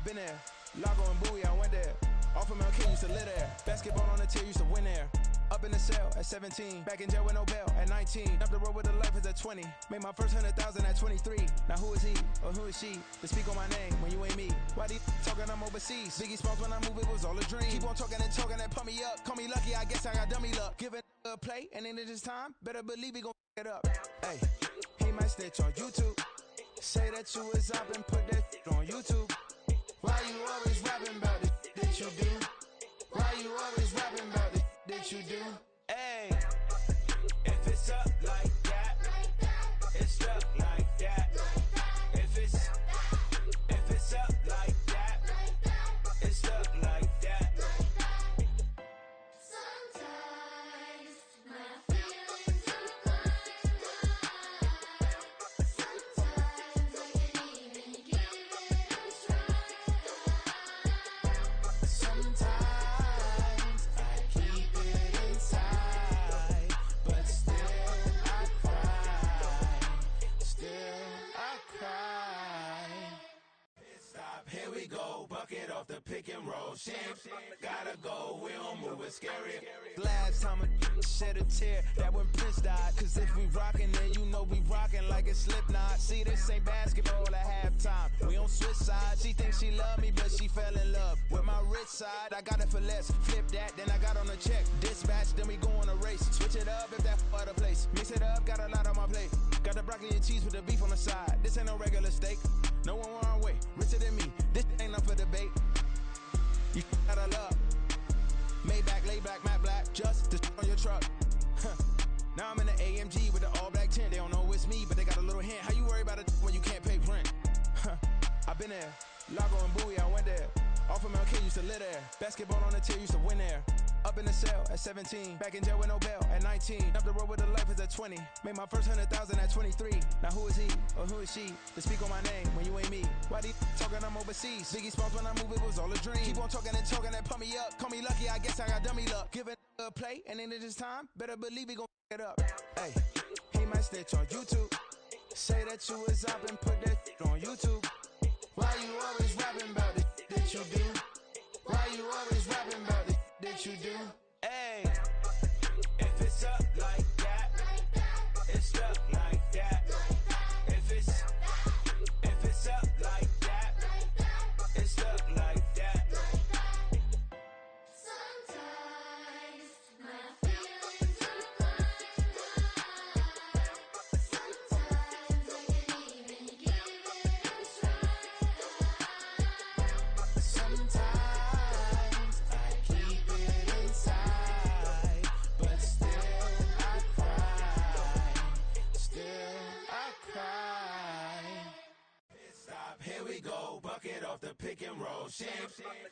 been there. Lago and Bowie, I went there. Off of MLK, used to live there. Basketball on the tier, used to win there. Up in the cell at 17. Back in jail with no bail at 19. Up the road with the life is at 20. Made my first 100,000 at 23. Now who is he or who is she to speak on my name when you ain't me? Why they talking I'm overseas? Biggie Smalls when I move, it was all a dream. Keep on talking and pump me up. Call me lucky, I guess I got dummy luck. Give it a play and then it's time. Better believe he gon' it up. Hey, he might snitch on YouTube. Say that you was up and put that on YouTube. Why you always rapping about it that you do? Why you always rapping about it that you do? Hey, if it's up like that, it's stuck like that. If it's up like that, it's stuck like that. Sometimes my feelings are blind. Sometimes I can't even give it a try. Sometimes I keep it inside, but still I cry. Still I cry. Stop, here we go. Bucket off the pick and roll. Shit, gotta go. We don't move it scary. Last time a shed a tear, that when Prince died. Cause if we rockin', then you know we rockin' like it's Slipknot. See, this ain't basketball at halftime. We on switch sides. She thinks she love me, but she fell in love with my rich side. I got it for less. Flip that, then I got on a check. Dispatch, then we go on a race. Switch it up if that other place. Mix it up, got a lot on my plate. Got the broccoli and cheese with the beef on the side. This ain't no regular steak. No one wrong way, richer than me. This ain't up for debate. You gotta love. Maybach, laid back, matte black, just to on your truck. Now I'm in the AMG with the all black tint. They don't know it's me, but they got a little hint. How you worry about it when you can't pay rent? I been there. Lago and Bowie, I went there. Off of MLK, used to live there. Basketball on the tier, used to win there. Up in the cell at 17. Back in jail with no bail at 19. Up the road with the life is at 20. Made my first 100,000 at 23. Now who is he or who is she to speak on my name when you ain't me? Why they talking I'm overseas? Biggie Smalls when I move, it was all a dream. Keep on talking and pump me up. Call me lucky, I guess I got dummy luck. Give it a play and then it's time. Better believe he gon' it up. Hey, he might snitch on YouTube. Say that you was up and put that on YouTube. Why you always rapping about it that you do? Why you always rapping about it that you do? Hey, if it's up like that, it's stuck like that. If it's up like that, it's stuck like that. Sometimes my feelings are blind. Sometimes I can't even give it a try. Sometimes I keep it inside, but still I cry. Still I cry. Stop, here we go. Bucket off the pick and roll. Shit,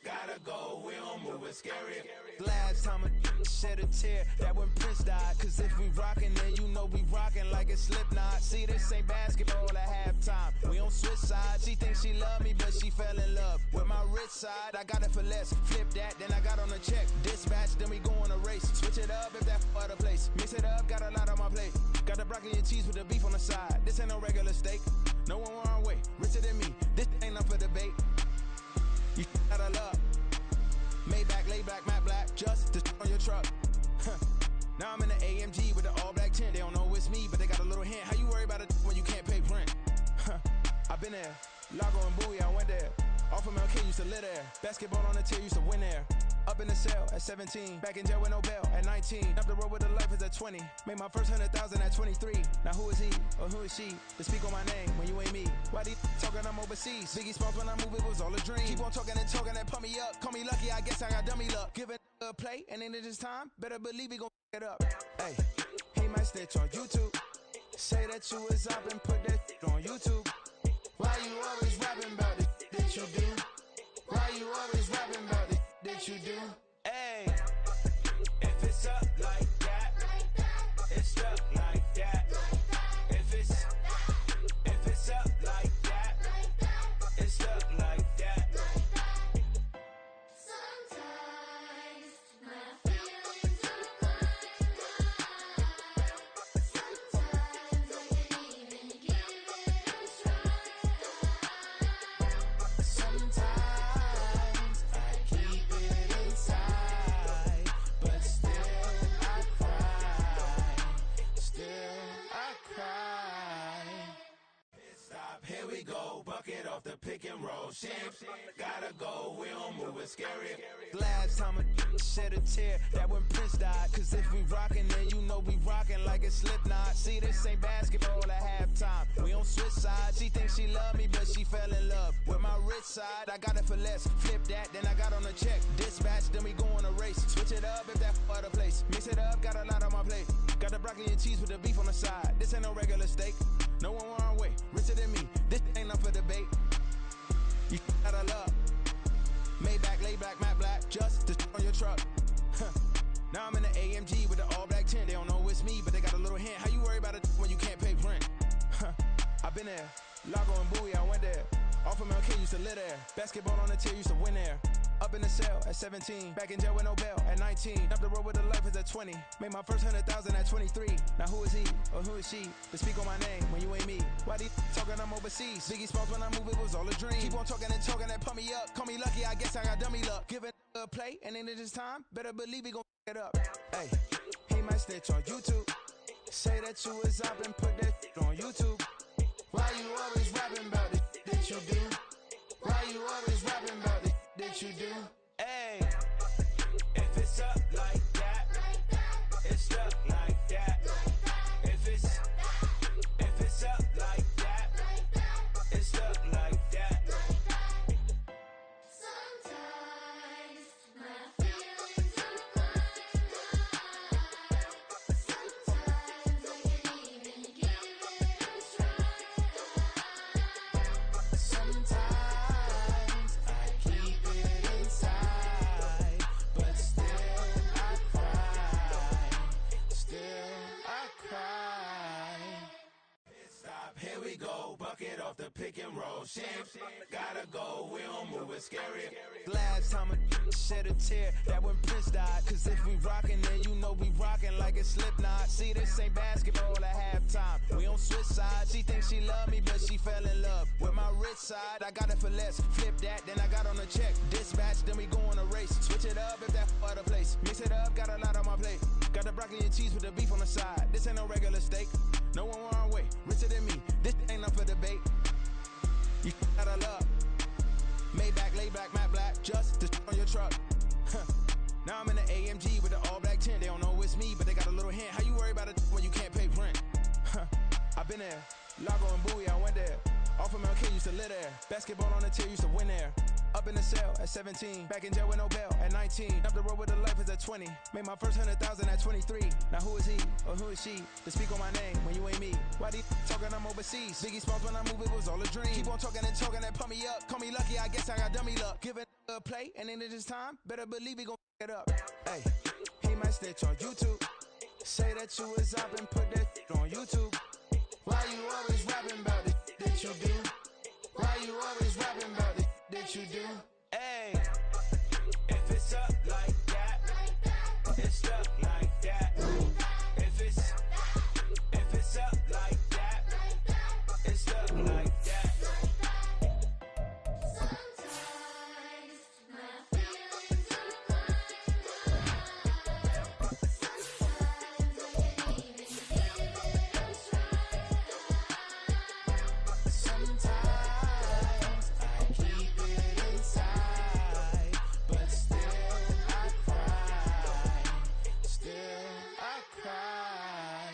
gotta go. We don't move it scary. Last time a shed a tear, that when Prince died. Cause if we rockin', then you know we rockin' like it's Slipknot. See, this ain't basketball at halftime. We on switch sides. She thinks she love me, but she fell in love with my rich side. I got it for less. Flip that, then I got on a check. Dispatch, then we go on a race. Switch it up if that other place. Mix it up, got a lot on my plate. Got the broccoli and cheese with the beef on the side. This ain't no regular steak. No one wrong way, richer than me. This ain't up for debate. You gotta love. Maybach, laid back, matte black, just to on your truck. Now I'm in the AMG with the all black tint. They don't know it's me, but they got a little hint. How you worry about it when you can't pay rent? I been there. Lago and Bowie, I went there. Off of MLK, used to live there. Basketball on the tier, used to win there. Up in the cell at 17. Back in jail with no bail at 19. Up the road with the life is at 20. Made my first 100,000 at 23. Now who is he or who is she to speak on my name when you ain't me? Why they talking I'm overseas? Biggie Smalls when I move, it was all a dream. Keep on talking and pump me up. Call me lucky, I guess I got dummy luck. Give it a play and then it's time. Better believe he gon' it up. Hey, he might snitch on YouTube. Say that you was up and put that on YouTube. Why you always rapping about it that you do? Why you always rapping about it that you do? Hey, if it's up like that, it's stuck like that. If it's up like that, it's stuck like that. Sometimes my feelings are blind. Sometimes I can't even give it a try. Shit, gotta go, we don't move it scary. Last time a shed a tear, that when Prince died. Cause if we rockin', then you know we rockin' like a Slipknot. See, this ain't basketball at halftime. We don't switch sides. She thinks she love me, but she fell in love with my rich side. I got it for less. Flip that, then I got on a check. Dispatch, then we go on a race. Switch it up if that other place. Mix it up, got a lot on my plate. Got the broccoli and cheese with the beef on the side. This ain't no regular steak. No one wrong way, richer than me. This ain't up for debate. You got a love. Maybach, lay black, matte black, just on your truck. Now I'm in the AMG with the all black tint. They don't know it's me, but they got a little hint. How you worry about it when you can't pay rent? I've been there. Lago and Bowie, I went there. Off of MLK, used to live there. Basketball on the tier, used to win there. Up in the cell at 17. Back in jail with no bail at 19. Up the road with the life is at 20. Made my first 100,000 at 23. Now who is he or who is she to speak on my name when you ain't me? Why these talking I'm overseas? Biggie Smalls when I move, it was all a dream. Keep on talking and pump me up. Call me lucky, I guess I got dummy luck. Give it a play and then it's time. Better believe he gon' it up. Hey, he might snitch on YouTube. Say that you was up and put that on YouTube. Why you always rapping about it that you do? Why you always rapping about it that you do? Hey, If it's up like that, it's stuck like that. If it's up like that, it's stuck like that. Sometimes my feelings are flying high. Sometimes I can't even give it a try. Sometimes I keep it inside, but still I cry. Still I cry. Stop, here we go. Bucket off the pick and roll. Shit, gotta go. We don't move it scary. last time a shed a tear, that when Prince died. Cause if we rockin', then you know we rockin' like a Slipknot. See, this ain't basketball at halftime. We don't switch sides. She thinks she love me, but she fell in love with my rich side. I got it for less. Flip that, then I got on a check. Dispatch, then we go on a race. Switch it up if that other place. Mix it up, got a lot on my plate. Got the broccoli and cheese with the beef on the side. This ain't no regular steak. No one wrong way, richer than me. This ain't up for debate. You got a love. Maybach, lay black, matte black, just on your truck. Now I'm in the AMG with the all black tint. They don't know it's me, but they got a little hint. How you worry about it when you can't pay rent? I've been there. Lago and Bowie, I went there. Off of MLK, used to live there. Basketball on the tier, used to win there. Up in the cell at 17. Back in jail with no bail at 19. Up the road with the life is at 20. Made my first 100,000 at 23. Now who is he or who is she to speak on my name when you ain't me? Why these talking I'm overseas? Biggie Smalls when I move, it was all a dream. Keep on talking and pump me up. Call me lucky, I guess I got dummy luck. Give it a play and then it's time. Better believe he gon' it up. Hey, he might snitch on YouTube. Say that you was up and put that on YouTube. Why you always rapping about it that you do? Why you always rapping about it that you do? Hey, If it's up like that, it's stuck like that. If it's up like that, it's stuck like that. Sometimes my feelings are flying high. Sometimes I can't even give it a try. Sometimes I keep it inside, but still I cry. Still I cry.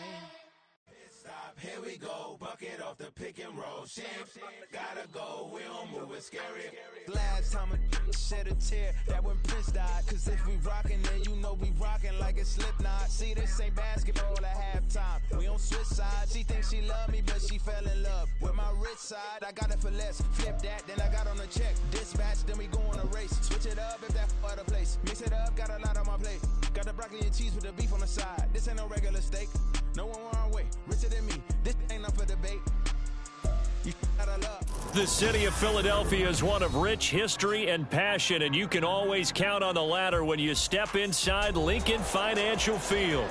Stop, here we go. Bucket off the pick and roll. Shit, gotta go. We don't move it scary. last time a shed a tear, that when Prince died. Cause if we rockin', then you know we rockin' like a Slipknot. See, this ain't basketball at halftime. We don't switch sides. She thinks she love me, but she fell in love with my rich side. I got it for less. Flip that, then I got on a check. Dispatch, then we go on a race. Switch it up if that other place. Mix it up, got a lot on my plate. Got the broccoli and cheese with the beef on the side. This ain't no regular steak. No one wrong way, richer than me. This ain't up for debate. You gotta love. The city of Philadelphia is one of rich history and passion, and you can always count on the latter when you step inside Lincoln Financial Field.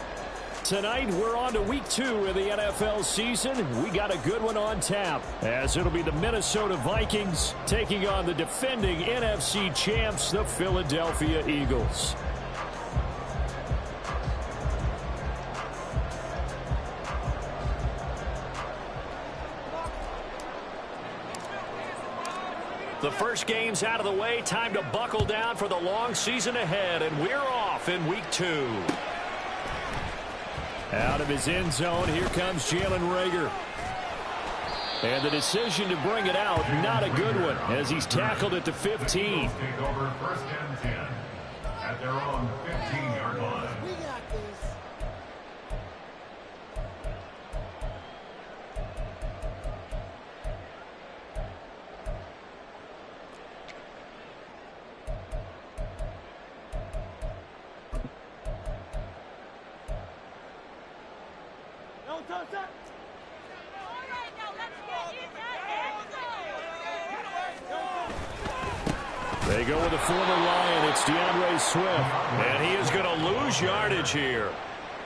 Tonight, we're on to week 2 of the NFL season. We got a good one on tap, as it'll be the Minnesota Vikings taking on the defending NFC champs, the Philadelphia Eagles. The first game's out of the way. Time to buckle down for the long season ahead, and we're off in week 2. Out of his end zone, here comes Jalen Reagor. And the decision to bring it out, not a good one, as he's tackled at the 15. Take over 1st and 10 at their own 15-yard line. We got this. Don't touch that. They go with the former Lion. It's DeAndre Swift. And he is going to lose yardage here.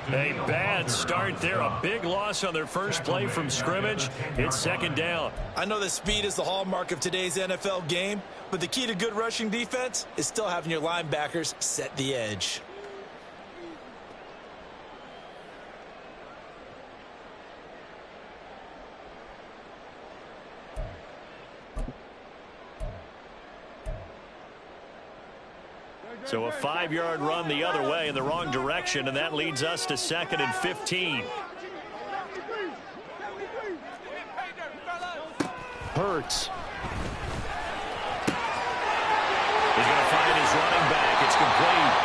A bad start there. A big loss on their first play from scrimmage. It's 2nd down. I know that speed is the hallmark of today's NFL game, but the key to good rushing defense is still having your linebackers set the edge. So a 5-yard run the other way in the wrong direction, and that leads us to 2nd and 15. Hurts. He's going to find his running back. It's complete.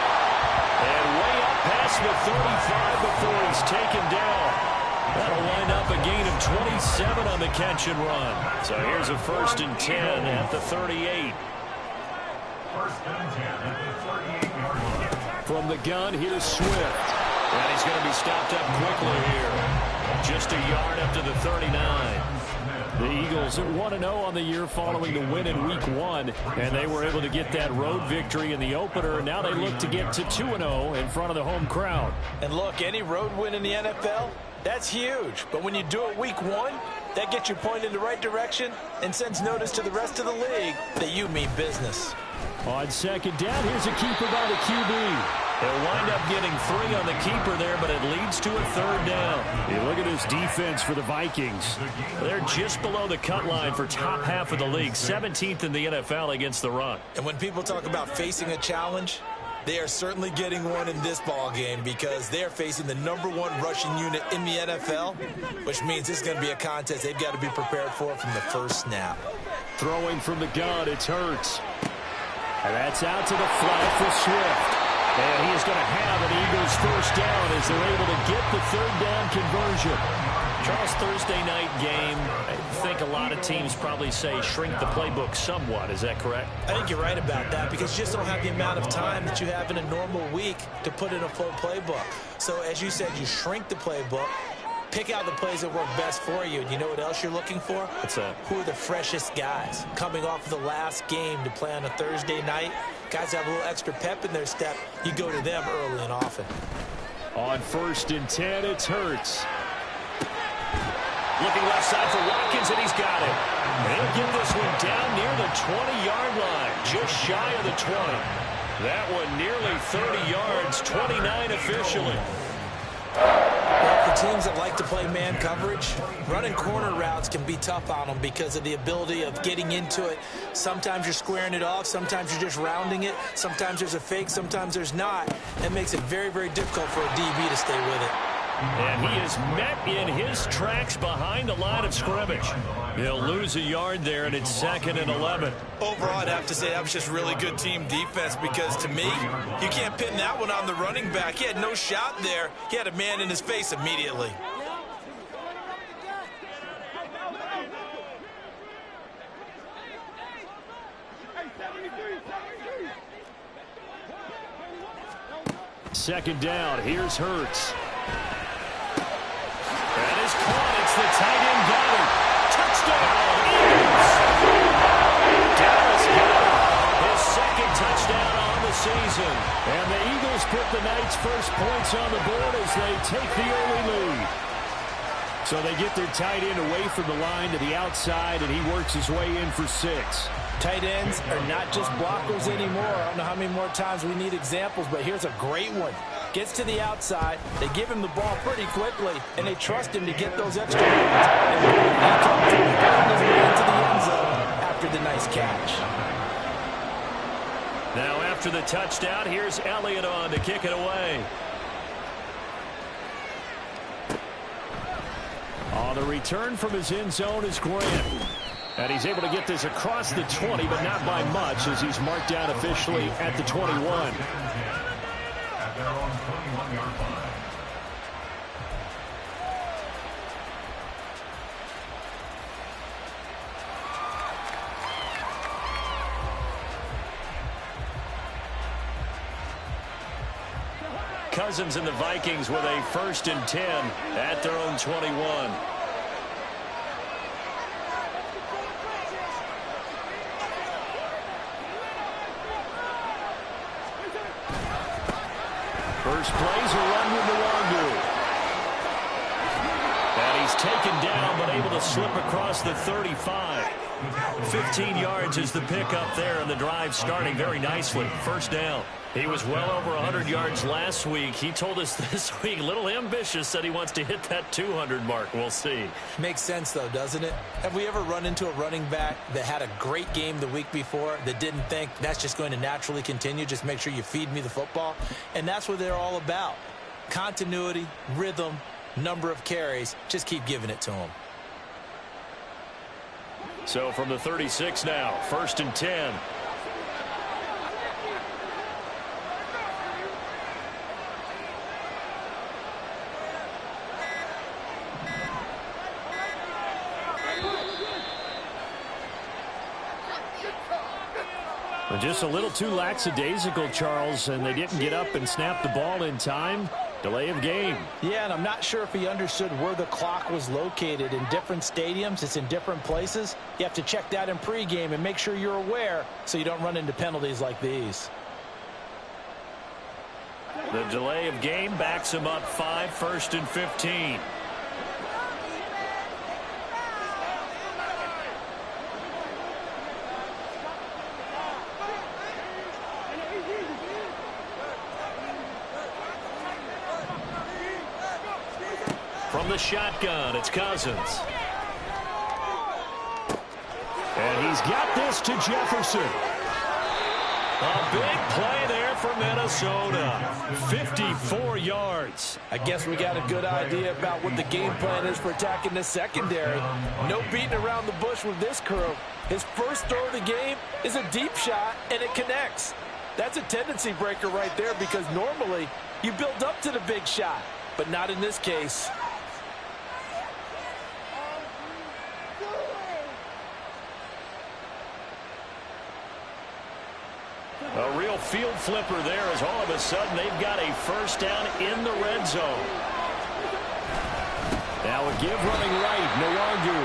And way up past the 35 before he's taken down. That'll wind up a gain of 27 on the catch and run. So here's a 1st and 10 at the 38. 1st and 10 at the 38-yard line. From the gun, here's Swift. And he's going to be stopped up quickly here. Just a yard up to the 39. The Eagles are 1-0 on the year following the win in Week 1. And they were able to get that road victory in the opener. And now they look to get to 2-0 in front of the home crowd. And look, any road win in the NFL, that's huge. But when you do it Week 1, that gets you pointed in the right direction and sends notice to the rest of the league that you mean business. On 2nd down, here's a keeper by the QB. They'll wind up getting 3 on the keeper there, but it leads to a 3rd down. Hey, look at this defense for the Vikings. They're just below the cut line for top half of the league, 17th in the NFL against the run. And when people talk about facing a challenge, they are certainly getting one in this ball game because they're facing the #1 rushing unit in the NFL, which means this is going to be a contest they've got to be prepared for from the first snap. Throwing from the gun, it's Hurts. And that's out to the flat for Swift. And he is going to have an Eagles 1st down as they're able to get the 3rd down conversion. Charles, Thursday night game, I think a lot of teams probably say shrink the playbook somewhat. Is that correct? I think you're right about that because you just don't have the amount of time that you have in a normal week to put in a full playbook. So as you said, you shrink the playbook, pick out the plays that work best for you. And you know what else you're looking for? What's that? Who are the freshest guys coming off of the last game to play on a Thursday night? Guys have a little extra pep in their step. You go to them early and often. On 1st and 10, it's Hurts. Looking left side for Watkins, and he's got it. And he'll get this one down near the 20-yard line, just shy of the 20. That one nearly 30 yards, 29 officially. Well, for teams that like to play man coverage, running corner routes can be tough on them because of the ability of getting into it. Sometimes you're squaring it off. Sometimes you're just rounding it. Sometimes there's a fake. Sometimes there's not. That makes it very, very difficult for a DB to stay with it. And he is met in his tracks behind the line of scrimmage. He'll lose a yard there, and it's 2nd and 11. Overall, I'd have to say that was just really good team defense because, to me, you can't pin that one on the running back. He had no shot there. He had a man in his face immediately. Second down, here's Hurts. That is caught. It's the tight end Goddard. Touchdown, Eagles. Dallas Goedert, his 2nd touchdown on the season. And the Eagles put the night's first points on the board as they take the early lead. So they get their tight end away from the line to the outside, and he works his way in for 6. Tight ends are not just blockers anymore. I don't know how many more times we need examples, but here's a great one. Gets to the outside, they give him the ball pretty quickly, and they trust him to get those extra yards. And he comes into the end zone after after the nice catch. Now after the touchdown, here's Elliott on to kick it away. On the return from his end zone is Grant. And he's able to get this across the 20, but not by much, as he's marked down officially at the 21. At their own 21-yard line. Cousins and the Vikings with a 1st and 10 at their own 21. First plays a run with Nwangu. And he's taken down, but able to slip across the 35. 15 yards is the pickup there, and the drive starting very nicely. First down. He was well over 100 yards last week. He told us this week, a little ambitious, said he wants to hit that 200 mark. We'll see. Makes sense, though, doesn't it? Have we ever run into a running back that had a great game the week before that didn't think that's just going to naturally continue? Just make sure you feed me the football. And that's what they're all about. Continuity, rhythm, number of carries. Just keep giving it to them. So from the 36 now, 1st and 10. Just a little too lackadaisical, Charles, and they didn't get up and snap the ball in time. Delay of game. Yeah, and I'm not sure if he understood where the clock was located. In different stadiums, it's in different places. You have to check that in pregame and make sure you're aware so you don't run into penalties like these. The delay of game backs him up 5, 1st and 15. From the shotgun, it's Cousins. And he's got this to Jefferson. A big play there for Minnesota. 54 yards. I guess we got a good idea about what the game plan is for attacking this secondary. No beating around the bush with this crew. His first throw of the game is a deep shot, and it connects. That's a tendency breaker right there, because normally you build up to the big shot, but not in this case. A real field flipper there, as all of a sudden they've got a first down in the red zone. Now a give running right, Nwangu.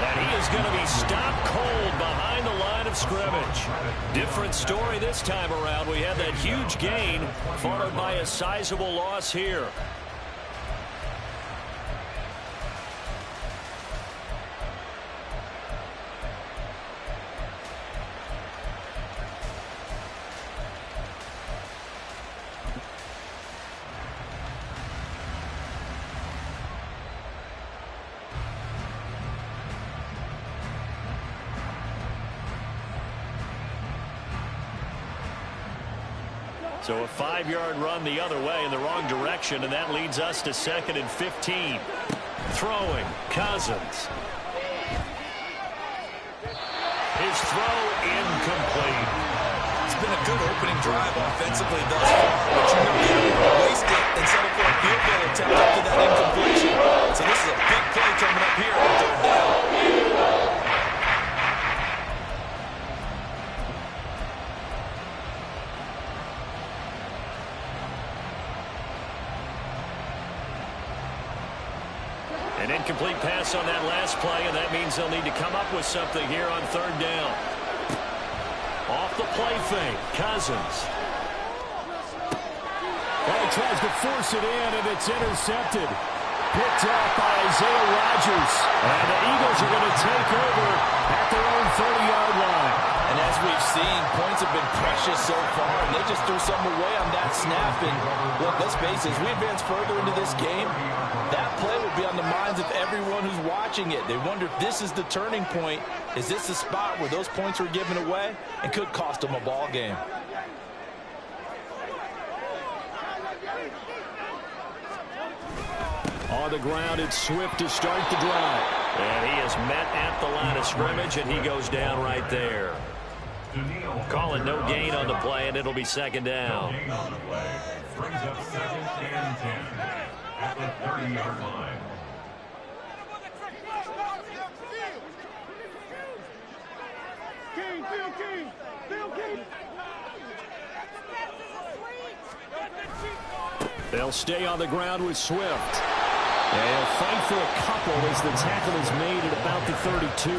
And he is going to be stopped cold behind the line of scrimmage. Different story this time around. We had that huge gain followed by a sizable loss here. So a 5-yard run the other way in the wrong direction, and that leads us to 2nd and 15. Throwing, Cousins. His throw incomplete. It's been a good opening drive offensively thus far, but you know you don't want to waste it and settle for a field goal attempt up to that incompletion. So this is a big play coming up here on 3rd down. An incomplete pass on that last play, and that means they'll need to come up with something here on 3rd down. Off the play fake, Cousins. Well, he tries to force it in, and it's intercepted. Picked up by Isaiah Rodgers. And the Eagles are going to take over at their own 30-yard line. And as As we've seen, points have been precious so far, and they just threw something away on that snap. And look, let's face it, as we advance further into this game, that play will be on the minds of everyone who's watching it. They wonder if this is the turning point. Is this the spot where those points were given away and could cost them a ball game? On the ground, it's Swift to start the drive. And he is met at the line of scrimmage, and he goes down right there. Calling no gain on the play, and it'll be second down. No gain on the play. Brings up 2nd and 10 at the 30-yard line. They'll stay on the ground with Swift. And he'll fight for a couple as the tackle is made at about the 32.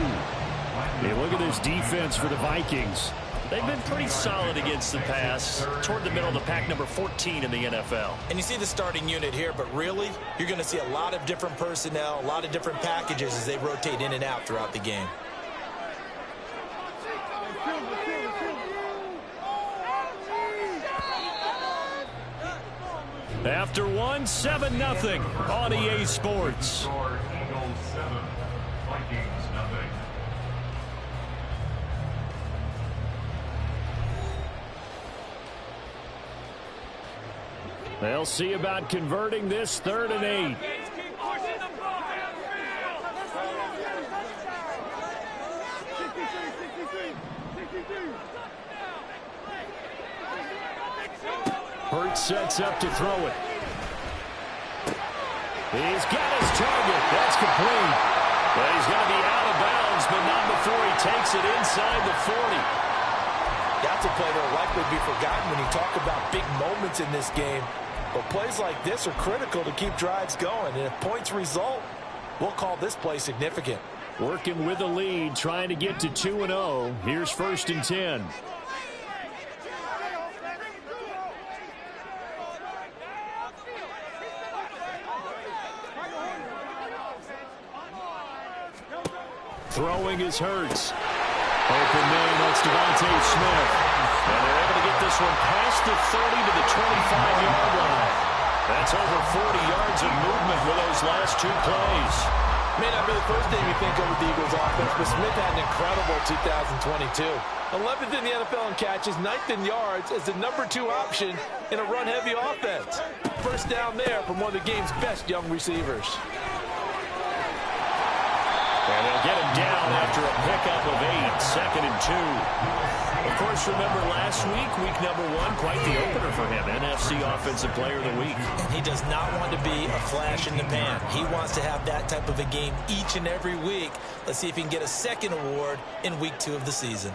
Hey, look at this defense for the Vikings. They've been pretty solid against the pass, toward the middle of the pack, number 14 in the NFL. And you see the starting unit here, but really, you're going to see a lot of different personnel, a lot of different packages as they rotate in and out throughout the game. After one, 7-0 on EA Sports. Score Eagles 7, Vikings nothing. They'll see about converting this 3rd and 8. Hurts sets up to throw it. He's got his target. That's complete. But he's going to be out of bounds, but not before he takes it inside the 40. That's a play that will likely be forgotten when you talk about big moments in this game. But plays like this are critical to keep drives going. And if points result, we'll call this play significant. Working with the lead, trying to get to 2-0. Here's 1st and 10. Throwing is Hurts. Open man, that's Devontae Smith. And they're able to get this one past the 30 to the 25-yard line. That's over 40 yards of movement with those last 2 plays. May not be the first thing you think of with the Eagles offense, but Smith had an incredible 2022. 11th in the NFL in catches, 9th in yards as the number 2 option in a run-heavy offense. First down there from one of the game's best young receivers. And they'll get him down after a pickup of 8, 2nd and 2. Of course, remember last week, week number 1, quite the opener for him. NFC Offensive Player of the Week. And he does not want to be a flash in the pan. He wants to have that type of a game each and every week. Let's see if he can get a second award in week 2 of the season.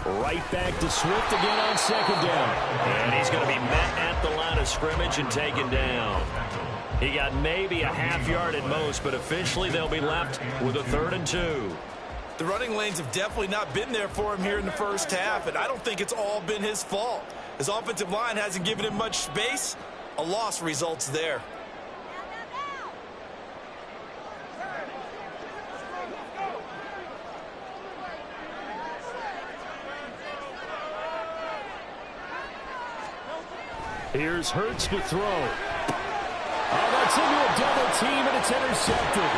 Right back to Swift again on 2nd down. And he's going to be met at the line of scrimmage and taken down. He got maybe a half yard at most, but officially they'll be left with a 3rd and 2. The running lanes have definitely not been there for him here in the first half, and I don't think it's all been his fault. His offensive line hasn't given him much space. A loss results there. Here's Hurts to throw. Oh, that's into a double team, and it's intercepted.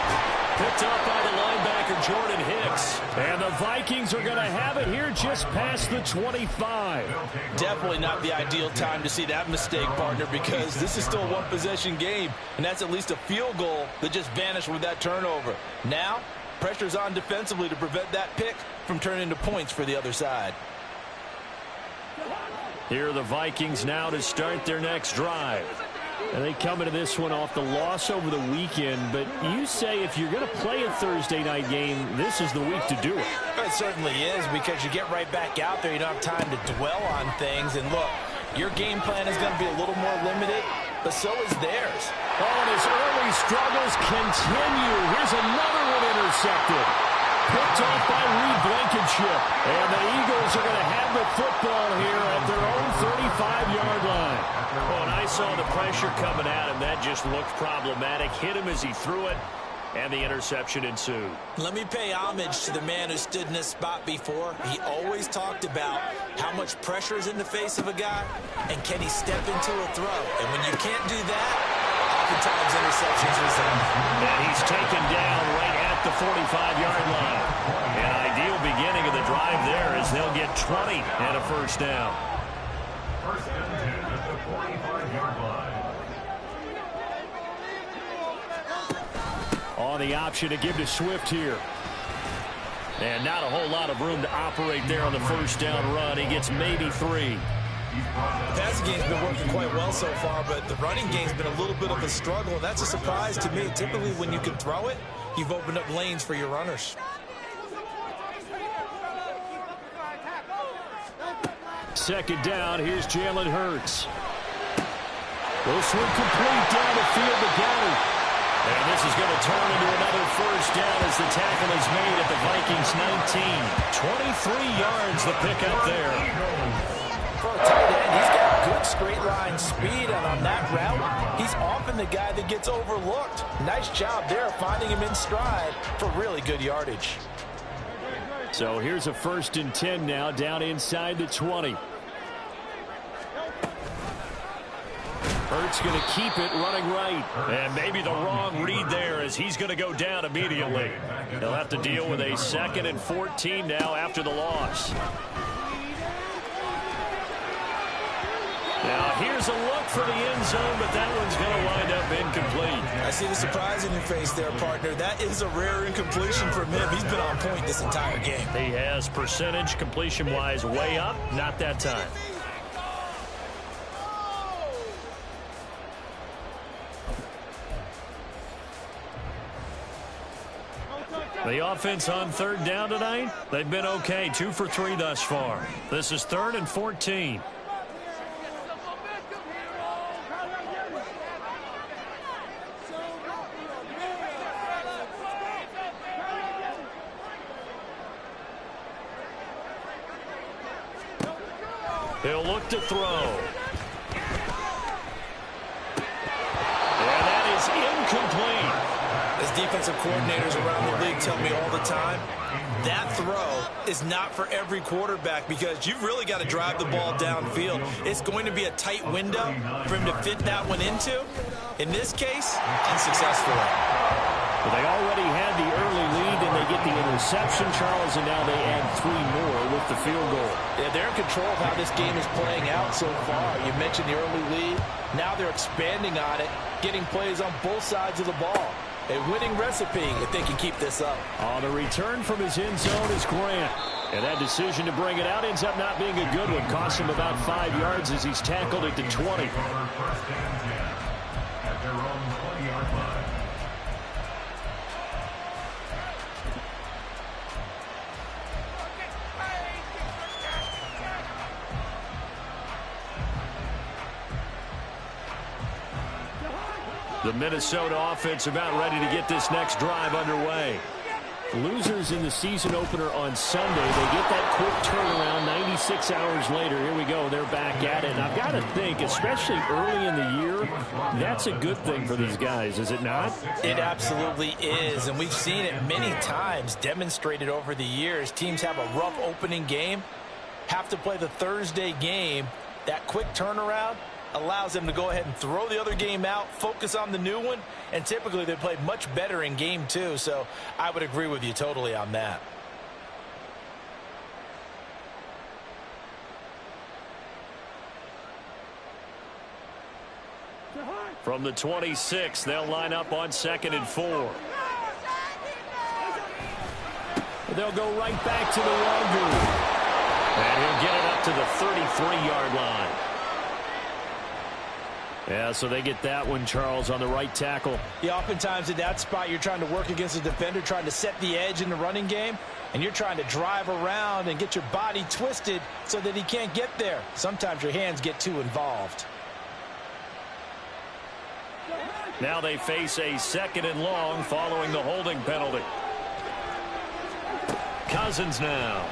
Picked up by the linebacker, Jordan Hicks. And the Vikings are going to have it here just past the 25. Definitely not the ideal time to see that mistake, partner, because this is still a one-possession game, and that's at least a field goal that just vanished with that turnover. Now, pressure's on defensively to prevent that pick from turning into points for the other side. Here are the Vikings now to start their next drive. And they come into this one off the loss over the weekend, but you say if you're going to play a Thursday night game, this is the week to do it. It certainly is, because you get right back out there. You don't have time to dwell on things. And look, your game plan is going to be a little more limited, but so is theirs. Oh, and his early struggles continue. Here's another one intercepted. Picked off by Reed Blankenship. And the Eagles are going to have the football here at their own 35-yard line. Well, and I saw the pressure coming at him. That just looked problematic. Hit him as he threw it, and the interception ensued. Let me pay homage to the man who stood in this spot before. He always talked about how much pressure is in the face of a guy, and can he step into a throw. And when you can't do that, oftentimes interceptions result. And he's taken down right at the 45-yard line. An ideal beginning of the drive there as they'll get 20 and a first down. First and 10 at the 45-yard line. On the option to give to Swift here. And not a whole lot of room to operate there on the first down run. He gets maybe 3. The passing game's been working quite well so far, but the running game's been a little bit of a struggle, and that's a surprise to me. Typically, when you can throw it, you've opened up lanes for your runners. Second down, here's Jalen Hurts. Will swing complete down the field to Gowdy. And this is going to turn into another first down as the tackle is made at the Vikings 19. 23 yards the pickup there. For a tight end, he's got good straight line speed, and on that route, he's often the guy that gets overlooked. Nice job there finding him in stride for really good yardage. So here's a 1st and 10 now, down inside the 20. Hurts going to keep it running right. And maybe the wrong read there as he's going to go down immediately. He'll have to deal with a 2nd and 14 now after the loss. Now here's a look for the end zone, but that one's going to wind up incomplete. I see the surprise in your face there, partner. That is a rare incompletion from him. He's been on point this entire game. He has percentage completion-wise way up, not that time. The offense on 3rd down tonight, they've been okay. 2 for 3 thus far. This is 3rd and 14. He'll look to throw. And that is incomplete. As defensive coordinators around the league tell me all the time, that throw is not for every quarterback because you've really got to drive the ball downfield. It's going to be a tight window for him to fit that one into. In this case, unsuccessfully. Well, they already had the early lead, and they get the interception, Charles, and now they add 3 more with the field goal. Yeah, they're in control of how this game is playing out so far. You mentioned the early lead. Now they're expanding on it, getting plays on both sides of the ball. A winning recipe if they can keep this up. On the return from his end zone is Grant. And that decision to bring it out ends up not being a good one. Costs him about 5 yards as he's tackled at the 20. First and 10 at their own 20-yard line. The Minnesota offense about ready to get this next drive underway. Losers in the season opener on Sunday. They get that quick turnaround 96 hours later. Here we go. They're back at it. And I've got to think, especially early in the year, that's a good thing for these guys, is it not? It absolutely is. And we've seen it many times demonstrated over the years. Teams have a rough opening game, have to play the Thursday game. That quick turnaround allows them to go ahead and throw the other game out, focus on the new one, and typically they play much better in game 2. So I would agree with you totally on that. From the 26, they'll line up on 2nd and 4. They'll go right back to the longer. And he'll get it up to the 33-yard line. Yeah, so they get that one, Charles, on the right tackle. Yeah, oftentimes in that spot, you're trying to work against a defender, trying to set the edge in the running game, and you're trying to drive around and get your body twisted so that he can't get there. Sometimes your hands get too involved. Now they face a 2nd and long following the holding penalty. Cousins now.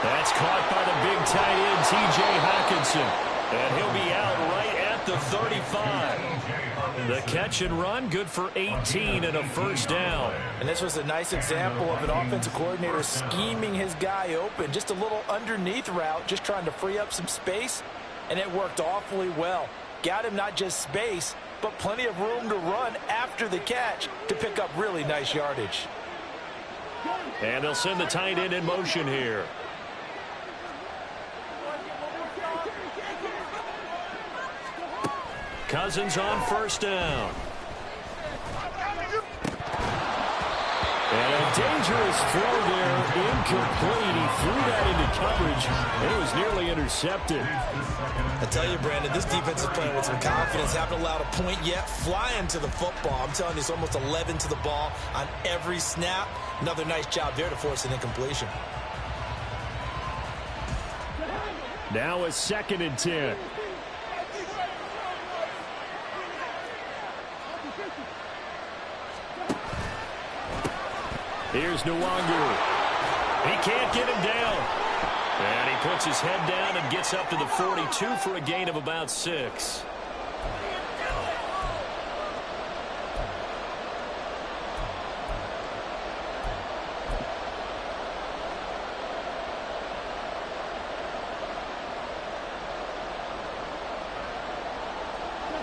That's caught by the big tight end, T.J. Hockenson. And he'll be out right at the 35. The catch and run, good for 18 and a first down. And this was a nice example of an offensive coordinator scheming his guy open. Just a little underneath route, just trying to free up some space, and it worked awfully well. Got him not just space, but plenty of room to run after the catch to pick up really nice yardage. And they'll send the tight end in motion here. Cousins on first down. And a dangerous throw there, incomplete. He threw that into coverage, and it was nearly intercepted. I tell you, Brandon, this defense is playing with some confidence. Haven't allowed a point yet. Flying to the football. I'm telling you, it's almost 11 to the ball on every snap. Another nice job there to force an incompletion. Now a 2nd and 10. Here's Nwangu. He can't get him down. And he puts his head down and gets up to the 42 for a gain of about 6.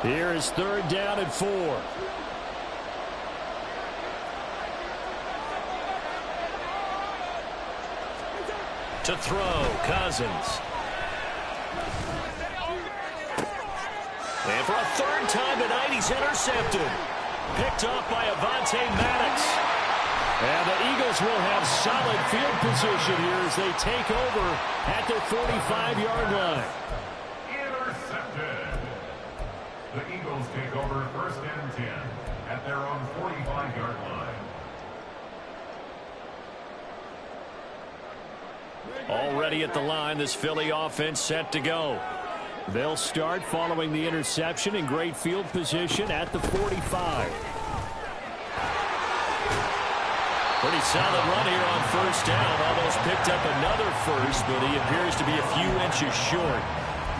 Here is 3rd down and 4. To throw, Cousins. And for a 3rd time tonight, he's intercepted. Picked off by Avonte Maddox. And the Eagles will have solid field position here as they take over at their 45-yard line. Intercepted. The Eagles take over 1st and 10 at their own 45-yard line. Already at the line, this Philly offense set to go. They'll start following the interception in great field position at the 45. Pretty solid run here on 1st down. Almost picked up another first, but he appears to be a few inches short.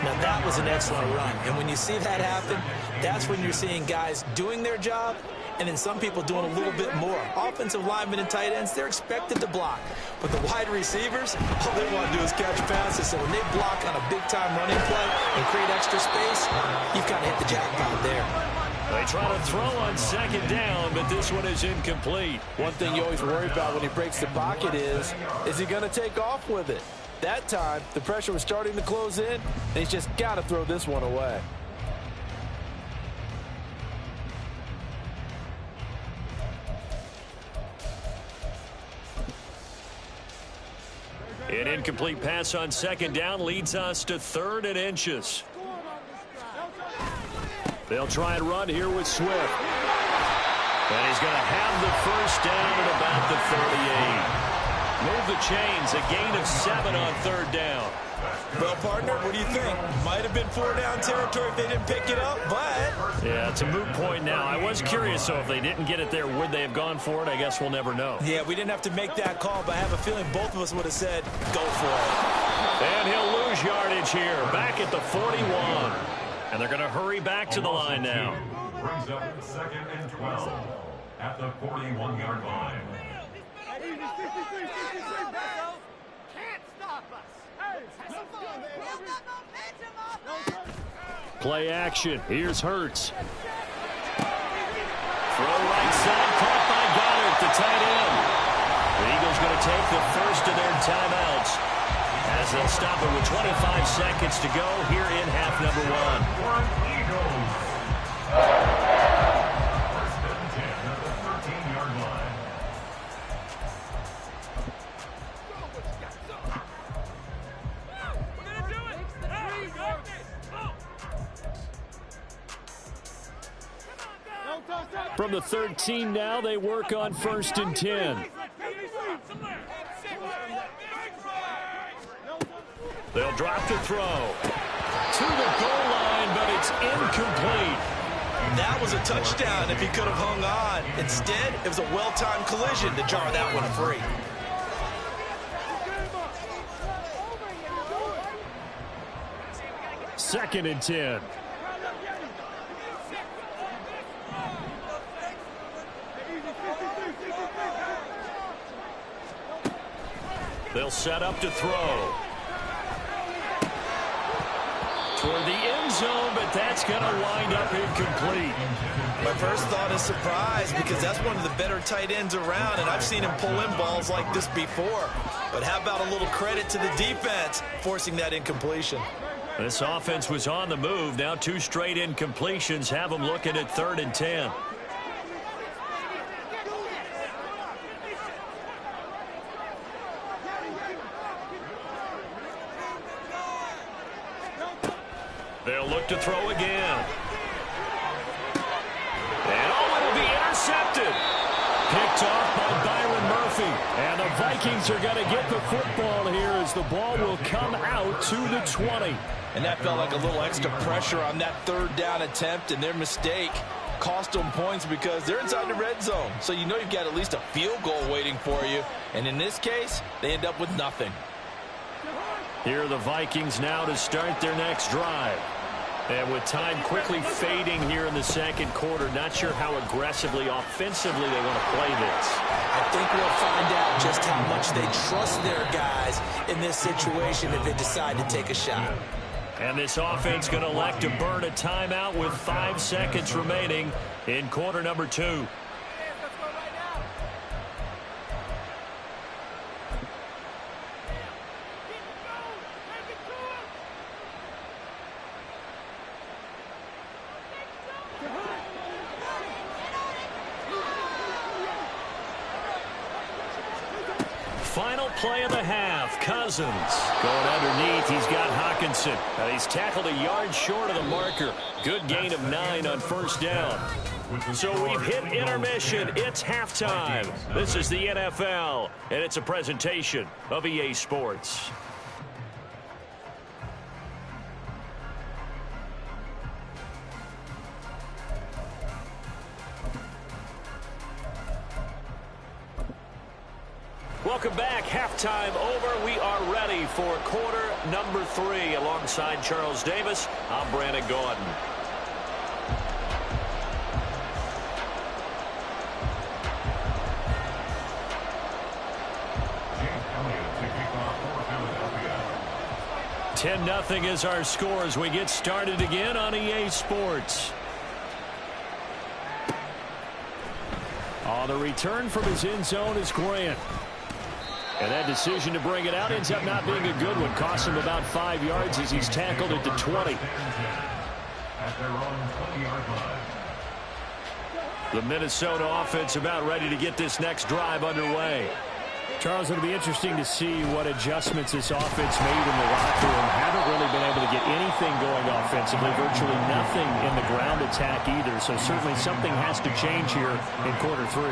Now, that was an excellent run. And when you see that happen, that's when you're seeing guys doing their job and then some people doing a little bit more. Offensive linemen and tight ends, they're expected to block. But the wide receivers, all they want to do is catch passes. So when they block on a big-time running play and create extra space, you've got to hit the jackpot there. They try to throw on 2nd down, but this one is incomplete. One thing you always worry about when he breaks the pocket is he going to take off with it? That time, the pressure was starting to close in, and he's just got to throw this one away. An incomplete pass on 2nd down leads us to 3rd and inches. They'll try and run here with Swift. And he's going to have the 1st down at about the 38. Move the chains, a gain of 7 on 3rd down. Well, partner, what do you think? Might have been 4-down territory if they didn't pick it up, but... Yeah, it's a moot point now. I was curious, so if they didn't get it there, would they have gone for it? I guess we'll never know. Yeah, we didn't have to make that call, but I have a feeling both of us would have said, go for it. And he'll lose yardage here, back at the 41. And they're going to hurry back to the line now. Brings up 2nd and 12 at the 41-yard line. Play action. Here's Hurts. Throw right side, caught by Goddard, the tight end. The Eagles going to take the first of their timeouts as they'll stop it with 25 seconds to go here in half number 1. First and 10 at the 13-yard line. From the 13 now, they work on 1st and 10. They'll drop to throw. To the goal line, but it's incomplete. That was a touchdown if he could have hung on. Instead, it was a well-timed collision to jar that one free. Second and 10. They'll set up to throw. Toward the end zone, but that's going to wind up incomplete. My first thought is surprise because that's one of the better tight ends around, and I've seen him pull in balls like this before. But how about a little credit to the defense forcing that incompletion? This offense was on the move. Now 2 straight incompletions have them looking at 3rd and 10. They'll look to throw again. And it'll be intercepted. Picked off by Byron Murphy. And the Vikings are going to get the football here as the ball will come out to the 20. And that felt like a little extra pressure on that 3rd down attempt, and their mistake cost them points because they're inside the red zone. So you know you've got at least a field goal waiting for you. And in this case, they end up with nothing. Here are the Vikings now to start their next drive. And with time quickly fading here in the second quarter, not sure how aggressively, offensively they want to play this. I think we'll find out just how much they trust their guys in this situation if they decide to take a shot. And this offense going to elect to burn a timeout with 5 seconds remaining in quarter number 2. Final play of the half. Cousins going underneath. He's got Hawkinson. He's tackled a yard short of the marker. Good gain of 9 on 1st down. So we've hit intermission. It's halftime. This is the NFL, and it's a presentation of EA Sports. Welcome back. Halftime over. We are ready for quarter number 3. Alongside Charles Davis, I'm Brandon Gordon. Chase Elliott to kick off for Philadelphia. 10-0 is our score as we get started again on EA Sports. On the return from his end zone is Grant. And that decision to bring it out ends up not being a good one. Costs him about 5 yards as he's tackled at the 20. At their own 20-yard line. The Minnesota offense about ready to get this next drive underway. Charles, it'll be interesting to see what adjustments this offense made in the locker room. Haven't really been able to get anything going offensively. Virtually nothing in the ground attack either. So certainly something has to change here in quarter 3.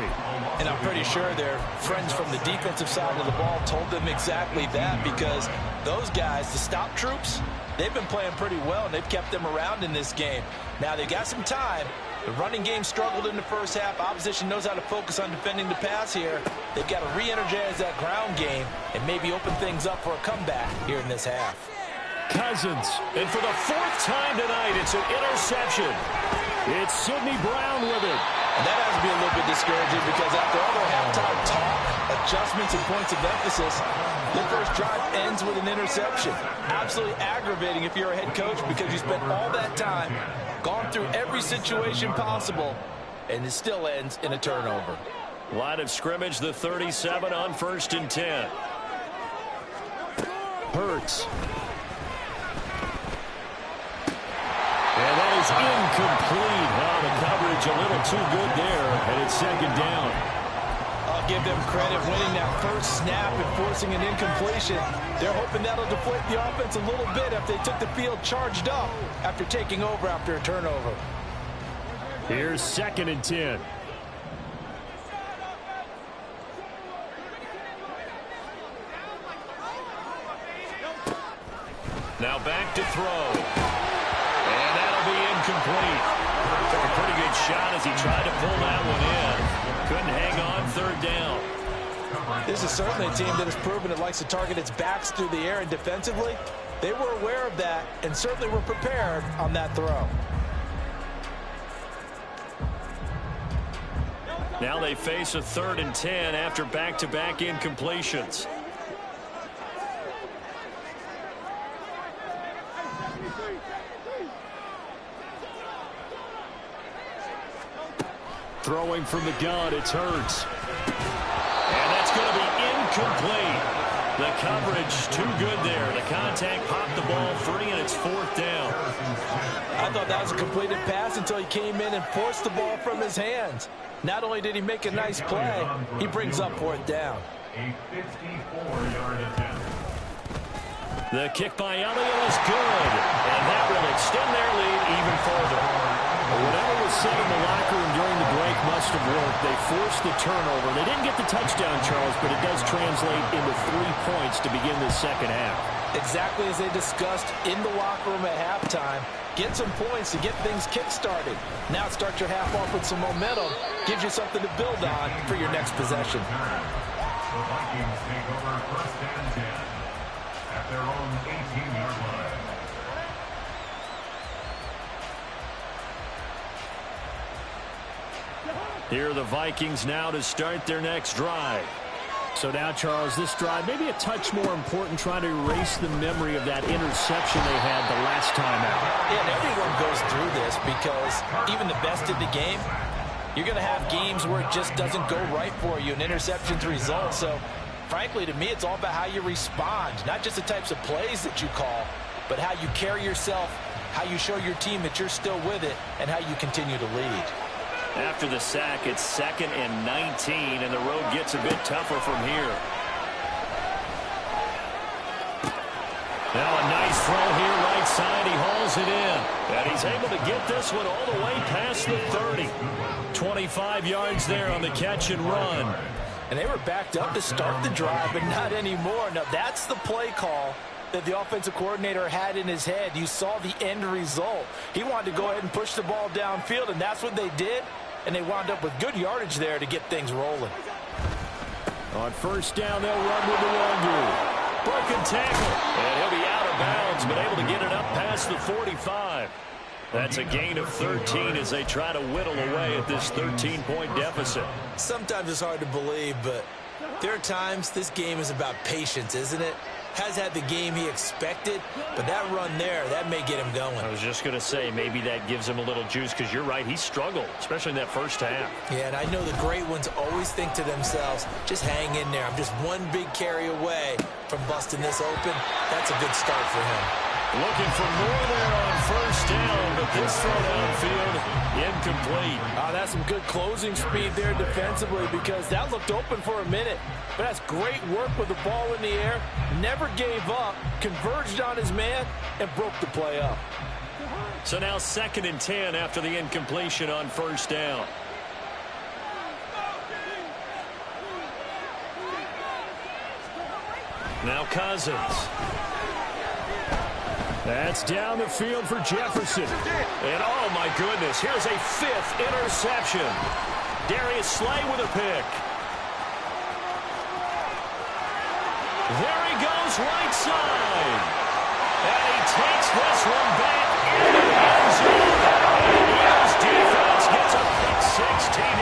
And I'm pretty sure their friends from the defensive side of the ball told them exactly that, because those guys, the stop troops, they've been playing pretty well, and they've kept them around in this game. Now, they've got some time. The running game struggled in the first half. Opposition knows how to focus on defending the pass here. They've got to re-energize that ground game and maybe open things up for a comeback here in this half. Cousins, and for the 4th time tonight, it's an interception. It's Sidney Brown with it. And that has to be a little bit discouraging because after all their halftime talk, adjustments and points of emphasis, the first drive ends with an interception. Absolutely aggravating if you're a head coach because you spent all that time, gone through every situation possible, and it still ends in a turnover. Line of scrimmage, the 37 on 1st and 10. Hurts. And that is incomplete. Oh, the coverage a little too good there, and it's 2nd down. I'll give them credit winning that first snap and forcing an incompletion. They're hoping that'll deflate the offense a little bit if they took the field charged up after taking over after a turnover. Here's 2nd and 10. Now back to throw. And that'll be incomplete. Took a pretty Great shot as he tried to pull that one in. Couldn't hang on third down. This is certainly a team that has proven it likes to target its backs through the air, and defensively, they were aware of that and certainly were prepared on that throw. Now they face a 3rd and 10 after back-to-back incompletions. Throwing from the gun, it's Hurts. And that's going to be incomplete. The coverage too good there. The contact popped the ball free, and it's 4th down. I thought that was a completed pass until he came in and forced the ball from his hands. Not only did he make a nice play, he brings up 4th down. A 54-yard attempt. The kick by Elliott is good, and that will extend their lead even further. Whatever was said in the locker room during the break must have worked. They forced the turnover. They didn't get the touchdown, Charles, but it does translate into 3 points to begin the second half. Exactly as they discussed in the locker room at halftime. Get some points to get things kick-started. Now start your half off with some momentum. Gives you something to build on for your next possession. The Vikings take over 1st and 10 at their own 18-yard line. Here are the Vikings now to start their next drive. So now, Charles, this drive may be a touch more important, trying to erase the memory of that interception they had the last time out. Yeah, and everyone goes through this because even the best in the game, you're going to have games where it just doesn't go right for you, and interceptions result. So, frankly, to me, it's all about how you respond, not just the types of plays that you call, but how you carry yourself, how you show your team that you're still with it, and how you continue to lead. After the sack, it's 2nd and 19, and the road gets a bit tougher from here. Now a nice throw here right side. He hauls it in, and he's able to get this one all the way past the 30. 25 yards there on the catch and run. And they were backed up to start the drive, but not anymore. Now, that's the play call that the offensive coordinator had in his head. You saw the end result. He wanted to go ahead and push the ball downfield, and that's what they did. And they wound up with good yardage there to get things rolling. On 1st down, they'll run with the Wagyu. Broken tackle, and he'll be out of bounds, but able to get it up past the 45. That's a gain of 13 as they try to whittle away at this 13-point deficit. Sometimes it's hard to believe, but there are times this game is about patience, isn't it? Has had the game he expected, but that run there, that may get him going. I was just going to say, maybe that gives him a little juice, because you're right, he struggled, especially in that first half. Yeah, and I know the great ones always think to themselves, just hang in there. I'm just one big carry away from busting this open. That's a good start for him. Looking for more there on 1st down, but this throw downfield, incomplete. That's some good closing speed there defensively, because that looked open for a minute. But that's great work with the ball in the air. Never gave up, converged on his man, and broke the play up. So now 2nd and 10 after the incompletion on 1st down. Now Cousins. That's down the field for Jefferson. And oh my goodness, here's a 5th interception. Darius Slay with a pick. There he goes right side. And he takes this one back into the end zone. And the Eagles defense gets a pick 6 TD.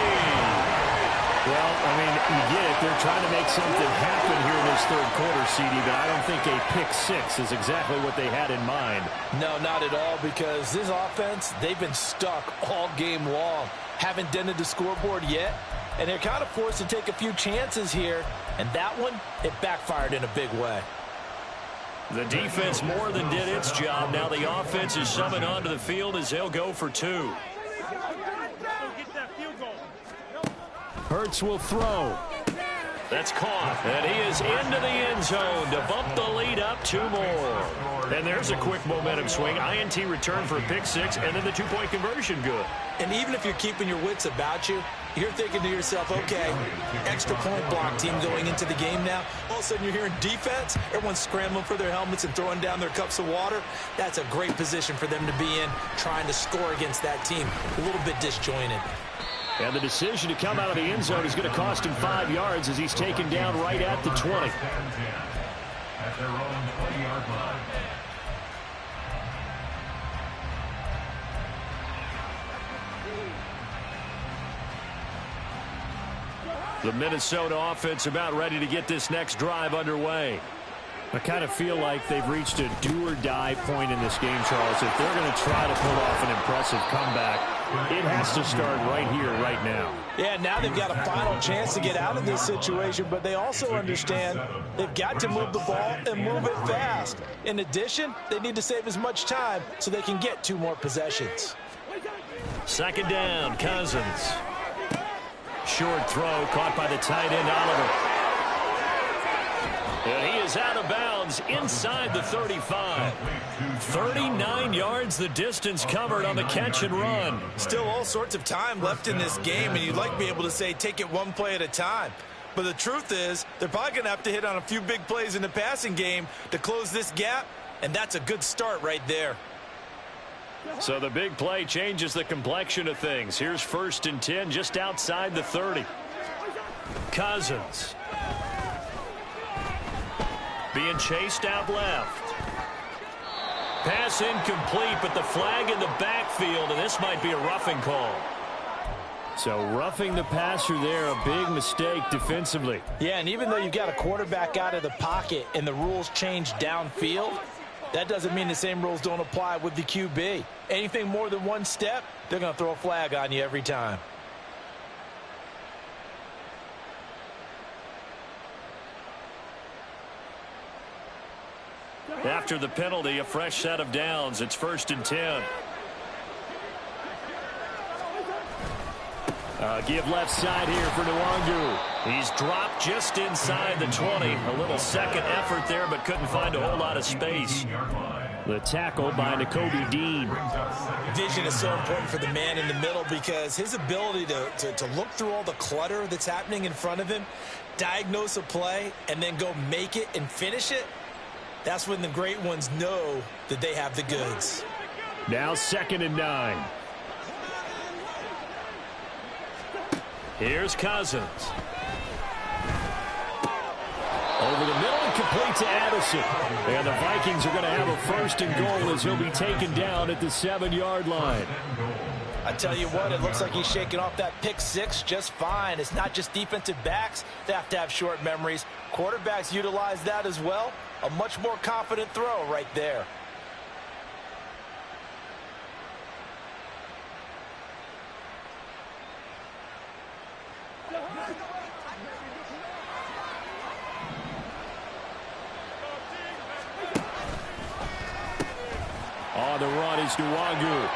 Well, I mean, you get it. They're trying to make something happen here in this 3rd quarter, CD, but I don't think a pick 6 is exactly what they had in mind. No, not at all, because this offense, they've been stuck all game long. Haven't dented the scoreboard yet, and they're kind of forced to take a few chances here, and that one, it backfired in a big way. The defense more than did its job. Now the offense is summoned onto the field as they'll go for 2. Hurts will throw. That's caught, and he is into the end zone to bump the lead up 2 more. And there's a quick momentum swing. INT return for a pick 6, and then the 2-point conversion good. And even if you're keeping your wits about you, you're thinking to yourself, okay, extra point block team going into the game now. All of a sudden you're hearing defense. Everyone's scrambling for their helmets and throwing down their cups of water. That's a great position for them to be in, trying to score against that team. A little bit disjointed. And the decision to come out of the end zone is going to cost him 5 yards as he's taken down right at the 20. At their own 20-yard line. The Minnesota offense about ready to get this next drive underway. I kind of feel like they've reached a do-or-die point in this game, Charles. If they're going to try to pull off an impressive comeback, it has to start right here, right now. Yeah, now they've got a final chance to get out of this situation, but they also understand they've got to move the ball and move it fast. In addition, they need to save as much time so they can get 2 more possessions. Second down, Cousins. Short throw caught by the tight end, Oliver. And he is out of bounds inside the 35. 39 yards the distance covered on the catch and run. Still all sorts of time left in this game, and you'd like to be able to say take it one play at a time. But the truth is, they're probably going to have to hit on a few big plays in the passing game to close this gap, and that's a good start right there. So the big play changes the complexion of things. Here's 1st and 10 just outside the 30. Cousins. Being chased out left. Pass incomplete, but the flag in the backfield, and this might be a roughing call. So roughing the passer there, a big mistake defensively. Yeah, and even though you've got a quarterback out of the pocket and the rules change downfield, that doesn't mean the same rules don't apply with the QB. Anything more than 1 step, they're going to throw a flag on you every time. After the penalty, a fresh set of downs. It's 1st and 10. Give left side here for Nwangu. He's dropped just inside the 20. A little second effort there, but couldn't find a whole lot of space. The tackle by Nakobe Dean. Vision is so important for the man in the middle because his ability to look through all the clutter that's happening in front of him, diagnose a play, and then go make it and finish it, that's when the great ones know that they have the goods. Now 2nd and 9. Here's Cousins. Over the middle and complete to Addison. And the Vikings are going to have a 1st and goal as he'll be taken down at the 7-yard line. I tell you what, it looks like he's shaking off that pick 6 just fine. It's not just defensive backs that have to have short memories. Quarterbacks utilize that as well. A much more confident throw right there. On the run is Nwangu.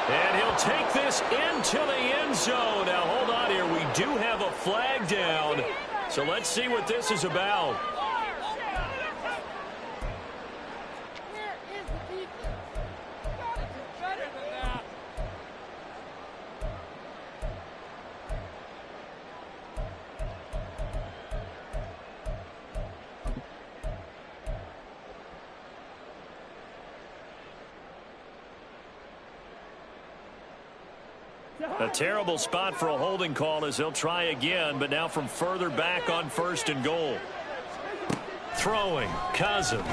And he'll take this into the end zone. Now, hold on here. We do have a flag down. So let's see what this is about. A terrible spot for a holding call as they'll try again, but now from further back on 1st and goal. Throwing, Cousins.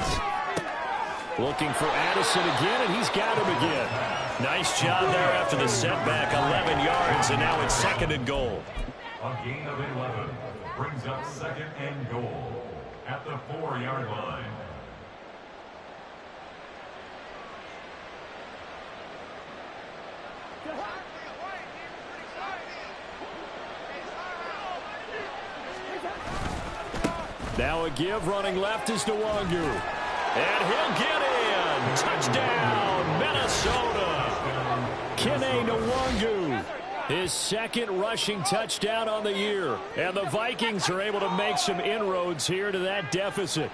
Looking for Addison again, and he's got him again. Nice job there after the setback, 11 yards, and now it's 2nd and goal. A gain of 11 brings up 2nd and goal at the 4-yard line. Now a give, running left is Nwangu. And he'll get in. Touchdown, Minnesota. Kene Nwangu. His second rushing touchdown on the year. And the Vikings are able to make some inroads here to that deficit.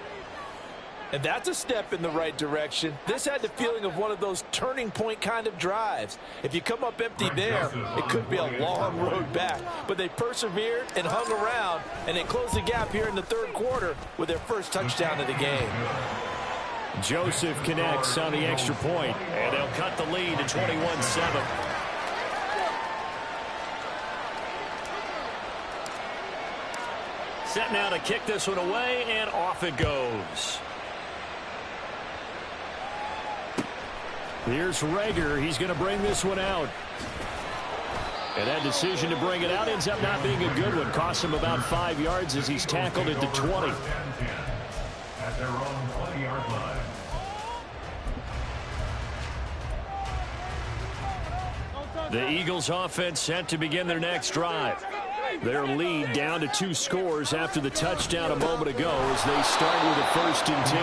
And that's a step in the right direction. This had the feeling of one of those turning point kind of drives. If you come up empty there, it could be a long road back. But they persevered and hung around, and they closed the gap here in the third quarter with their first touchdown of the game. Joseph connects on the extra point, and they'll cut the lead to 21-7. Set now to kick this one away, and off it goes. Here's Rager. He's going to bring this one out. And that decision to bring it out ends up not being a good one. Costs him about 5 yards as he's tackled at the 20. At their own 20-yard line. The Eagles offense set to begin their next drive. Their lead down to 2 scores after the touchdown a moment ago as they start with a 1st and 10.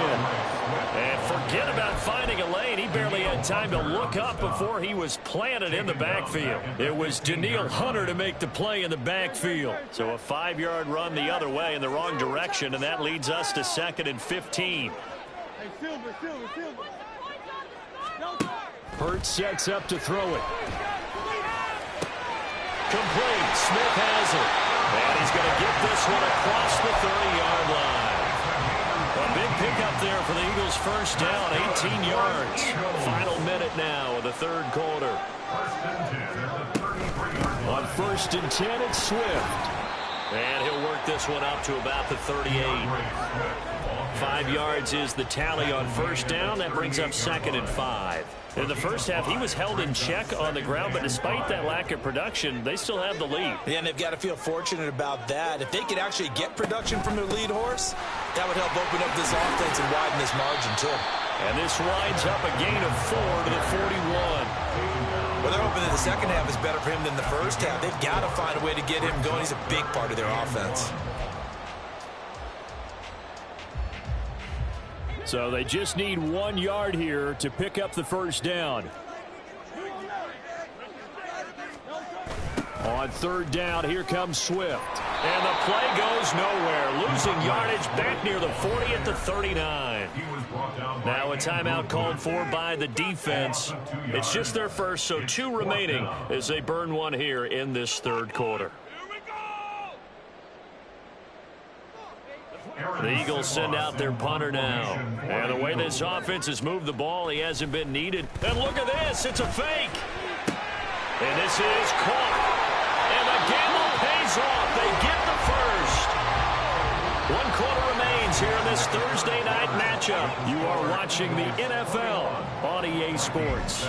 And forget about finding a lane. He barely had time to look up before he was planted in the backfield. It was Danielle Hunter to make the play in the backfield. So a 5-yard run the other way in the wrong direction, and that leads us to 2nd and 15. Hurts sets up to throw it. Complete. Smith has it. And he's going to get this one across the 30-yard line. A big pickup there for the Eagles' first down, 18 yards. Final minute now of the third quarter. On 1st and 10, it's Swift. And he'll work this one up to about the 38. 5 yards is the tally on 1st down. That brings up 2nd and 5. In the first half, he was held in check on the ground, but despite that lack of production, they still have the lead. Yeah, and they've got to feel fortunate about that. If they could actually get production from their lead horse, that would help open up this offense and widen this margin, too. And this winds up a gain of 4 to the 41. Well, they're hoping that the second half is better for him than the first half. They've got to find a way to get him going. He's a big part of their offense. So they just need 1 yard here to pick up the first down. On 3rd down, here comes Swift. And the play goes nowhere. Losing yardage back near the 40 at the 39. Now a timeout called for by the defense. It's just their first, so 2 remaining as they burn one here in this third quarter. The Eagles send out their punter now. And the way this offense has moved the ball, he hasn't been needed. And look at this. It's a fake. And this is caught. And the gamble pays off. They get the first. 1 quarter remains here in this Thursday night matchup. You are watching the NFL on EA Sports.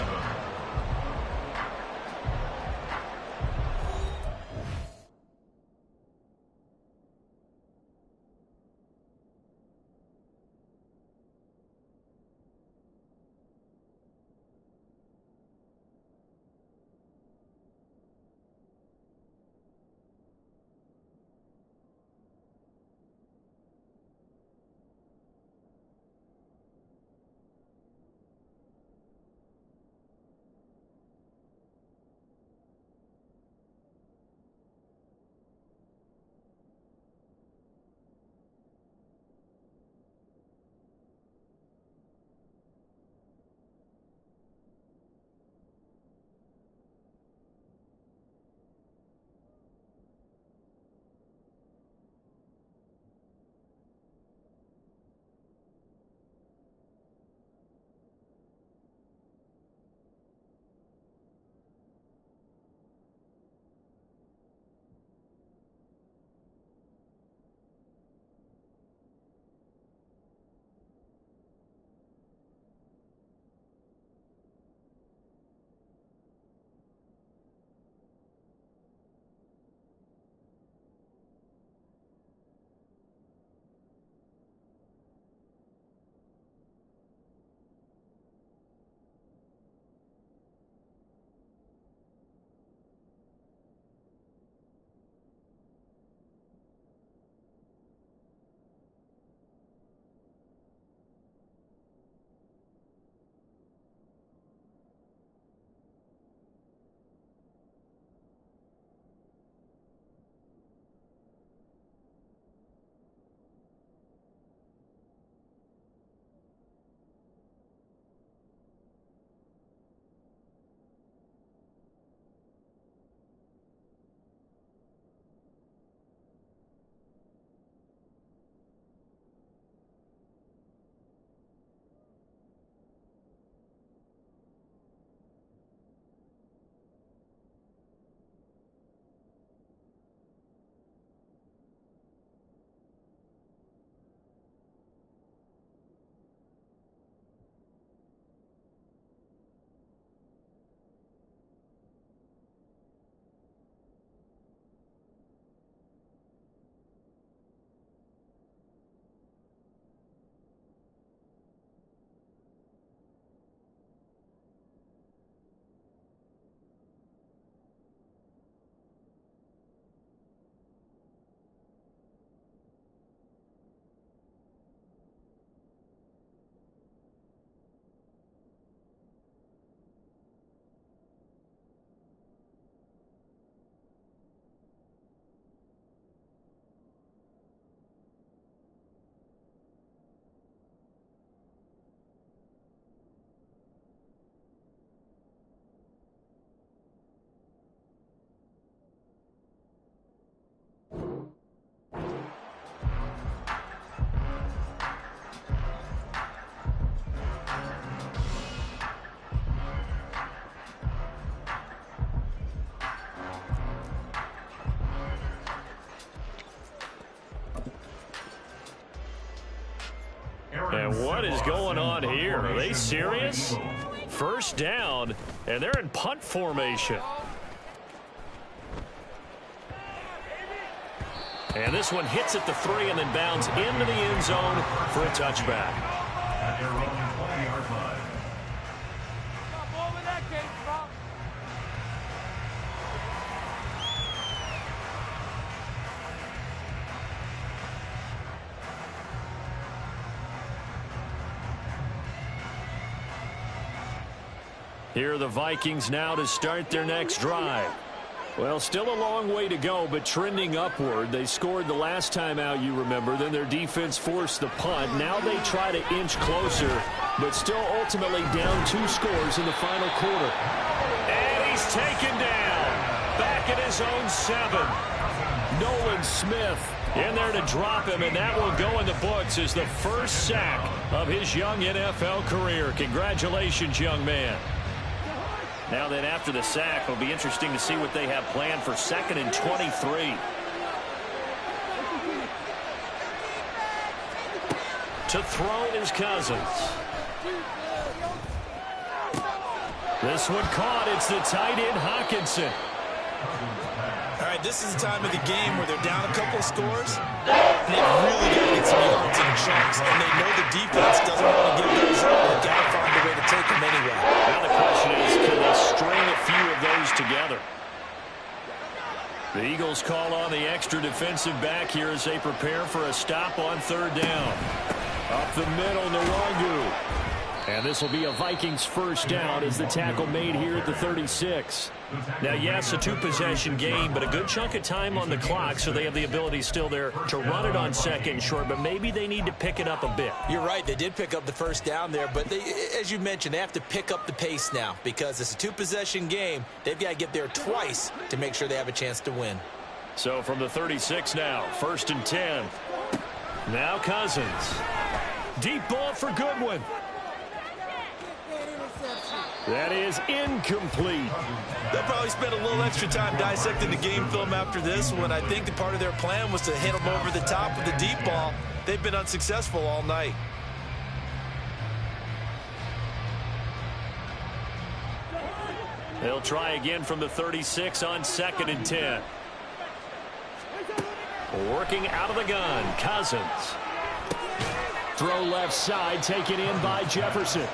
And what is going on here? Are they serious? First down, and they're in punt formation. And this one hits at the 3 and then bounds into the end zone for a touchback. At their own 20-yard line. Here are the Vikings now to start their next drive. Well, still a long way to go, but trending upward. They scored the last time out, you remember. Then their defense forced the punt. Now they try to inch closer, but still ultimately down 2 scores in the final quarter. And he's taken down. Back at his own 7. Nolan Smith in there to drop him, and that will go in the books as the first sack of his young NFL career. Congratulations, young man. Now then, after the sack, it'll be interesting to see what they have planned for 2nd and 23. To throw is Cousins. This one caught. It's the tight end, Hawkinson. All right, this is the time of the game where they're down a couple of scores, and they really got to get some yards in chunks, and they know the defense doesn't want to give those up. They've got to find a way to take them anyway. Now the question is, can they string a few of those together? The Eagles call on the extra defensive back here as they prepare for a stop on 3rd down. Up the middle, Nwangu. And this will be a Vikings first down as the tackle made here at the 36. Now, yes, a 2-possession game, but a good chunk of time on the clock, so they have the ability still there to run it on 2nd and short, but maybe they need to pick it up a bit. You're right. They did pick up the first down there, but as you mentioned, they have to pick up the pace now because it's a 2-possession game. They've got to get there twice to make sure they have a chance to win. So from the 36 now, 1st and 10. Now Cousins. Deep ball for Goodwin. That is incomplete. They'll probably spend a little extra time dissecting the game film after this one. I think that part of their plan was to hit them over the top with the deep ball. They've been unsuccessful all night. They'll try again from the 36 on 2nd and 10. Working out of the gun, Cousins. Throw left side, taken in by Jefferson.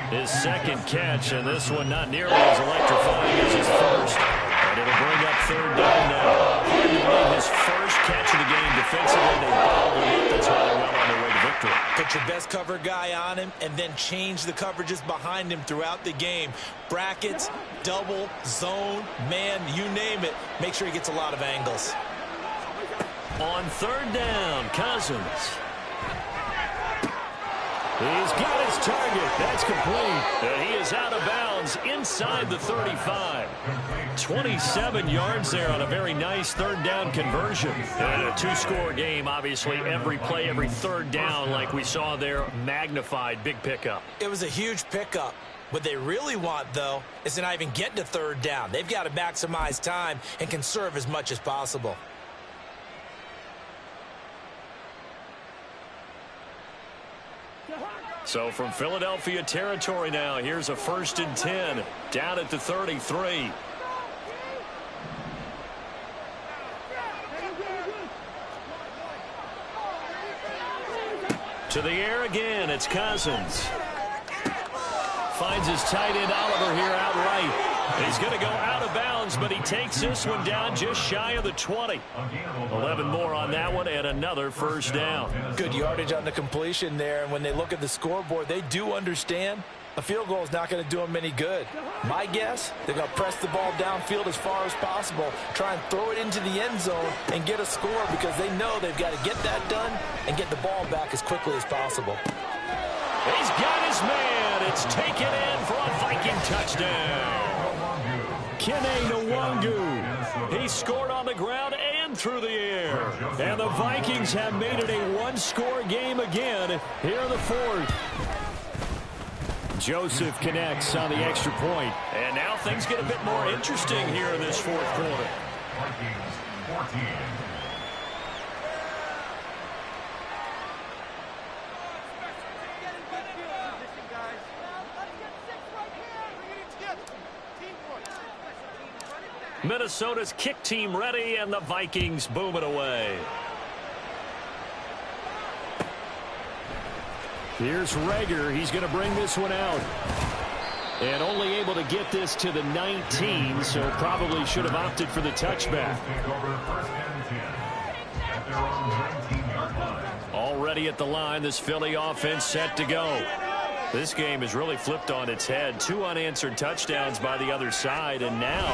His 2nd catch, and this one not nearly as electrifying as his first. And it'll bring up 3rd down now. Hard to believe his first catch of the game defensively. They bottled him up. That's why they're well on their way to victory. Put your best cover guy on him and then change the coverages behind him throughout the game. Brackets, double, zone, man, you name it. Make sure he gets a lot of angles. On 3rd down, Cousins. He's got his target. That's complete. And he is out of bounds inside the 35. 27 yards there on a very nice 3rd down conversion. And a 2-score game, obviously. Every play, every 3rd down, like we saw there, magnified. Big pickup. It was a huge pickup. What they really want, though, is to not even get to 3rd down. They've got to maximize time and conserve as much as possible. So from Philadelphia territory now, here's a 1st and 10 down at the 33. To the air again, it's Cousins. Finds his tight end Oliver here outright. He's going to go out of bounds, but he takes this one down just shy of the 20. 11 more on that one and another 1st down. Good yardage on the completion there, and when they look at the scoreboard, they do understand a field goal is not going to do them any good. My guess, they're going to press the ball downfield as far as possible, try and throw it into the end zone and get a score because they know they've got to get that done and get the ball back as quickly as possible. He's got his man. It's taken in for a Viking touchdown. Kene Nwangu. He scored on the ground and through the air. And the Vikings have made it a 1-score game again here in the 4th. Joseph connects on the extra point. And now things get a bit more interesting here in this 4th quarter. Vikings 14. Minnesota's kick team ready, and the Vikings boom it away. Here's Rager. He's going to bring this one out. And only able to get this to the 19, so probably should have opted for the touchback. Already at the line, this Philly offense set to go. This game has really flipped on its head. 2 unanswered touchdowns by the other side, and now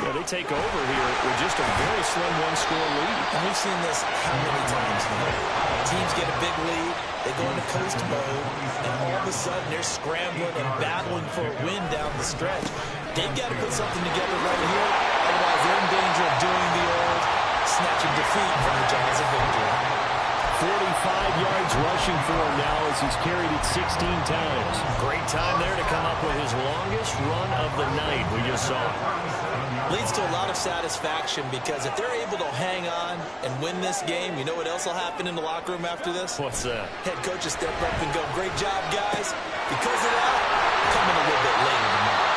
they take over here with just a very slim one-score lead. And we've seen this how many times now? Teams get a big lead, they go into coast mode, and all of a sudden they're scrambling and battling for a win down the stretch. They've got to put something together right here, otherwise they're in danger of doing the old snatching defeat from the jaws of victory. 45 yards rushing for him now as he's carried it 16 times. Great time there to come up with his longest run of the night we just saw. Leads to a lot of satisfaction because if they're able to hang on and win this game, you know what else will happen in the locker room after this? What's that? Head coach will step up and go, great job, guys. Because of that, coming a little bit later tonight.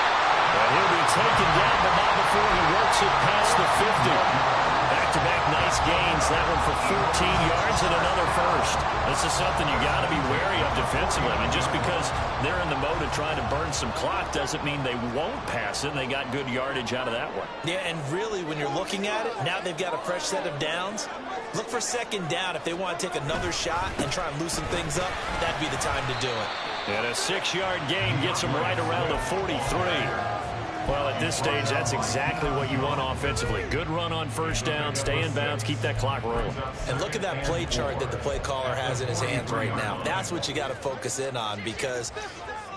And he'll be taken down, but not before he works it past the 50. Back-to-back nice gains. That one for 14 yards and another first. This is something you got to be wary of defensively. I mean, just because they're in the mode of trying to burn some clock doesn't mean they won't pass it. They got good yardage out of that one. Yeah, and really, when you're looking at it, now they've got a fresh set of downs. Look for second down if they want to take another shot and try and loosen things up. That'd be the time to do it. And a 6-yard gain gets them right around the 43. Well, at this stage, that's exactly what you want offensively. Good run on first down, stay in bounds, keep that clock rolling. And look at that play chart that the play caller has in his hands right now. That's what you got to focus in on because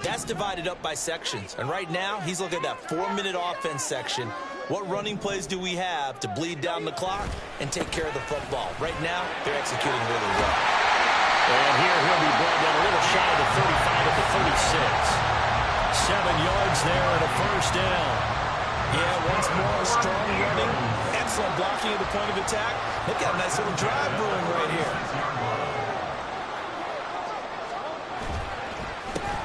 that's divided up by sections. And right now, he's looking at that 4-minute offense section. What running plays do we have to bleed down the clock and take care of the football? Right now, they're executing really well. And here he'll be brought down a little shy of the 35 at the 36. 7 yards there and a first down. Yeah, once more, strong running, excellent blocking at the point of attack. They've got a nice little drive brewing right here.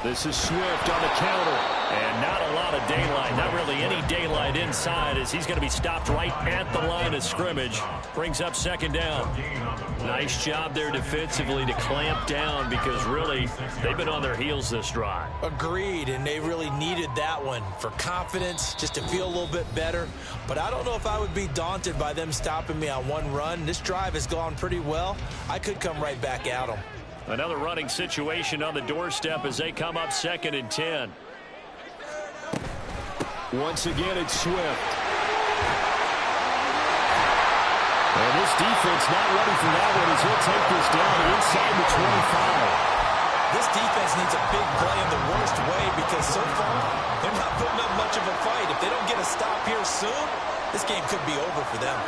This is Swift on the counter. And not a lot of daylight, not really any daylight inside as he's going to be stopped right at the line of scrimmage. Brings up second down. Nice job there defensively to clamp down because really they've been on their heels this drive. Agreed, and they really needed that one for confidence, just to feel a little bit better. But I don't know if I would be daunted by them stopping me on one run. This drive has gone pretty well. I could come right back at them. Another running situation on the doorstep as they come up 2nd and 10. Once again, it's Swift. And this defense not ready for that one as he'll take this down inside the 25. This defense needs a big play in the worst way because so far they're not putting up much of a fight. If they don't get a stop here soon, this game could be over for them.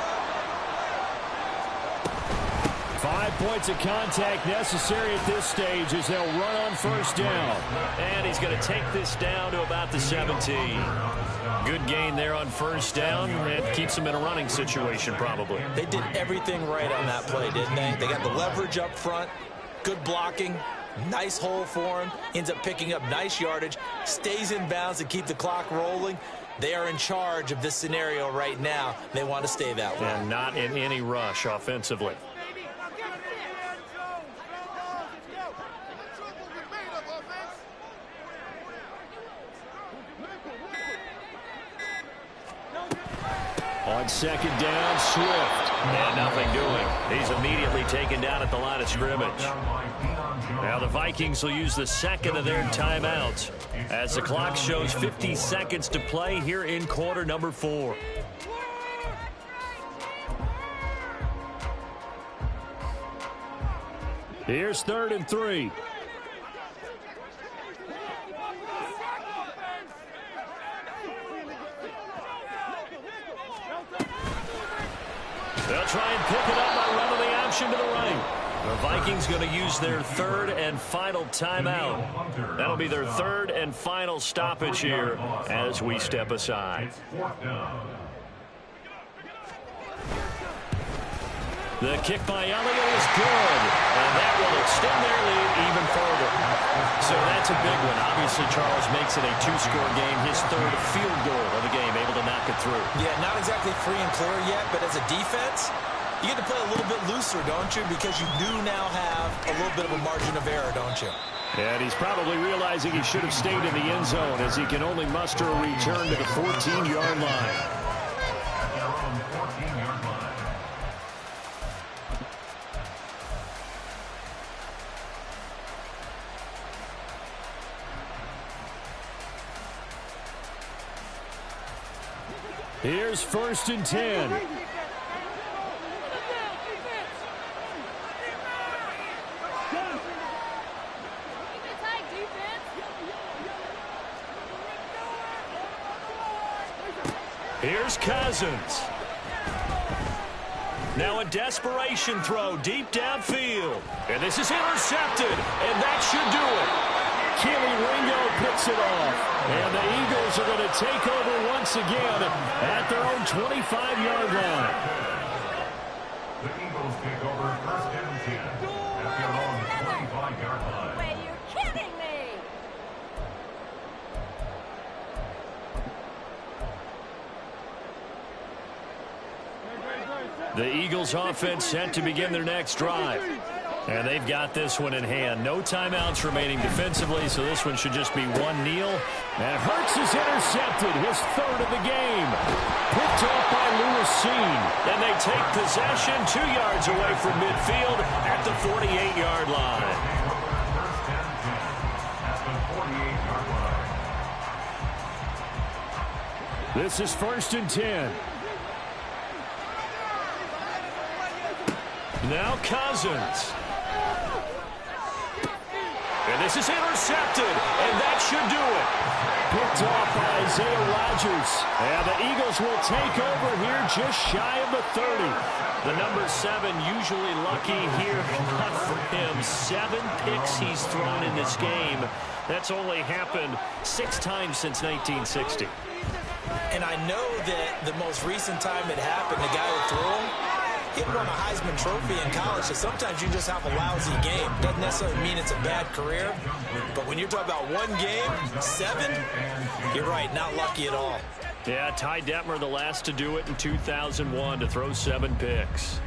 5 points of contact necessary at this stage as they'll run on first down. And he's going to take this down to about the 17. Good gain there on first down. It keeps them in a running situation probably. They did everything right on that play, didn't they? They got the leverage up front, good blocking, nice hole for him, ends up picking up nice yardage, stays in bounds to keep the clock rolling. They are in charge of this scenario right now. They want to stay that way. And not in any rush offensively. On second down, Swift. And nothing doing. He's immediately taken down at the line of scrimmage. Now the Vikings will use the second of their timeouts as the clock shows 50 seconds to play here in quarter number 4. Here's 3rd and 3. They'll try and pick it up by running the option to the right. The Vikings going to use their 3rd and final timeout. That'll be their 3rd and final stoppage here as we step aside. The kick by Elliott is good, and that will extend their lead even further. So that's a big one. Obviously, Charles makes it a 2-score game, his 3rd field goal of the game, able to knock it through. Yeah, not exactly free and clear yet, but as a defense, you get to play a little bit looser, don't you? Because you do now have a little bit of a margin of error, don't you? And he's probably realizing he should have stayed in the end zone as he can only muster a return to the 14-yard line. At their own 14-yard line. Here's 1st and 10. Here's Cousins. Now a desperation throw deep downfield. And this is intercepted, and that should do it. Keely Ringo picks it off. And the Eagles are going to take over once again at their own 25-yard line. The Eagles take over 1st and 10 at their own 25-yard line. Way, you're kidding me! The Eagles offense set to begin their next drive. And they've got this one in hand. No timeouts remaining defensively, so this one should just be one kneel. And Hurts is intercepted, his 3rd of the game. Picked off by Lewis Seen. And they take possession 2 yards away from midfield at the 48-yard line. First and 10 at the 48-yard line. This is 1st and 10. Now Cousins. And this is intercepted, and that should do it. Picked off by Isaiah Rodgers. And the Eagles will take over here just shy of the 30. The number 7 usually lucky here, not for him. 7 picks he's thrown in this game. That's only happened 6 times since 1960. And I know that the most recent time it happened, the guy who threw him, he won a Heisman Trophy in college, so sometimes you just have a lousy game. Doesn't necessarily mean it's a bad career, but when you're talking about one game, 7, you're right, not lucky at all. Yeah, Ty Detmer, the last to do it in 2001, to throw 7 picks.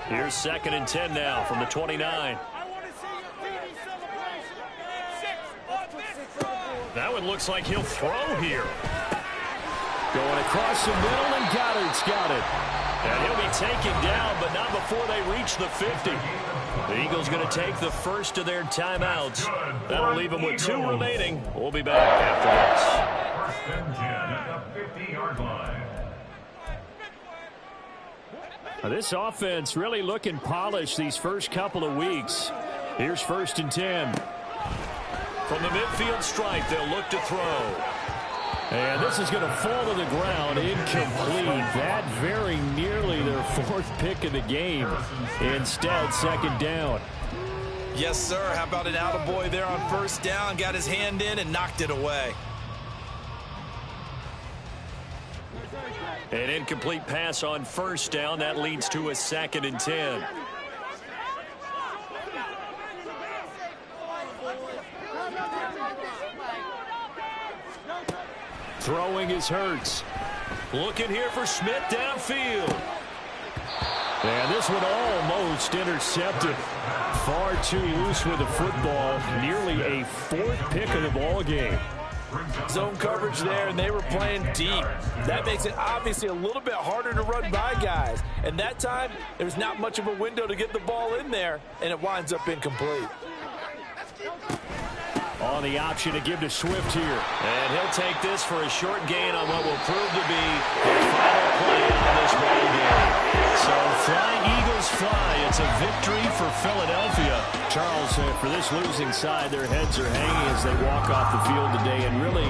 Here's 2nd and 10 now from the 29. That one looks like he'll throw here. Going across the middle, and Goddard's got it. And he'll be taken down, but not before they reach the 50. The Eagles going to take the first of their timeouts. That'll leave them with 2 remaining. We'll be back after this. 1st and 10 at the 50-yard line. This offense really looking polished these first couple of weeks. Here's 1st and 10. From the midfield stripe, they'll look to throw. And this is going to fall to the ground, incomplete. That very nearly their 4th pick of the game. Instead, 2nd down. Yes, sir. How about an attaboy there on 1st down? Got his hand in and knocked it away. An incomplete pass on 1st down. That leads to a 2nd and 10. Throwing is Hurts. Looking here for Smith downfield. And this one almost intercepted. Far too loose with the football. Nearly a 4th pick of the ball game. Zone coverage there, and they were playing deep. That makes it obviously a little bit harder to run by guys. And that time, there was not much of a window to get the ball in there, and it winds up incomplete. On the option to give to Swift here. And he'll take this for a short gain on what will prove to be the final play of this ball game. So fly, Eagles, fly. It's a victory for Philadelphia. Charles, for this losing side, their heads are hanging as they walk off the field today. And really,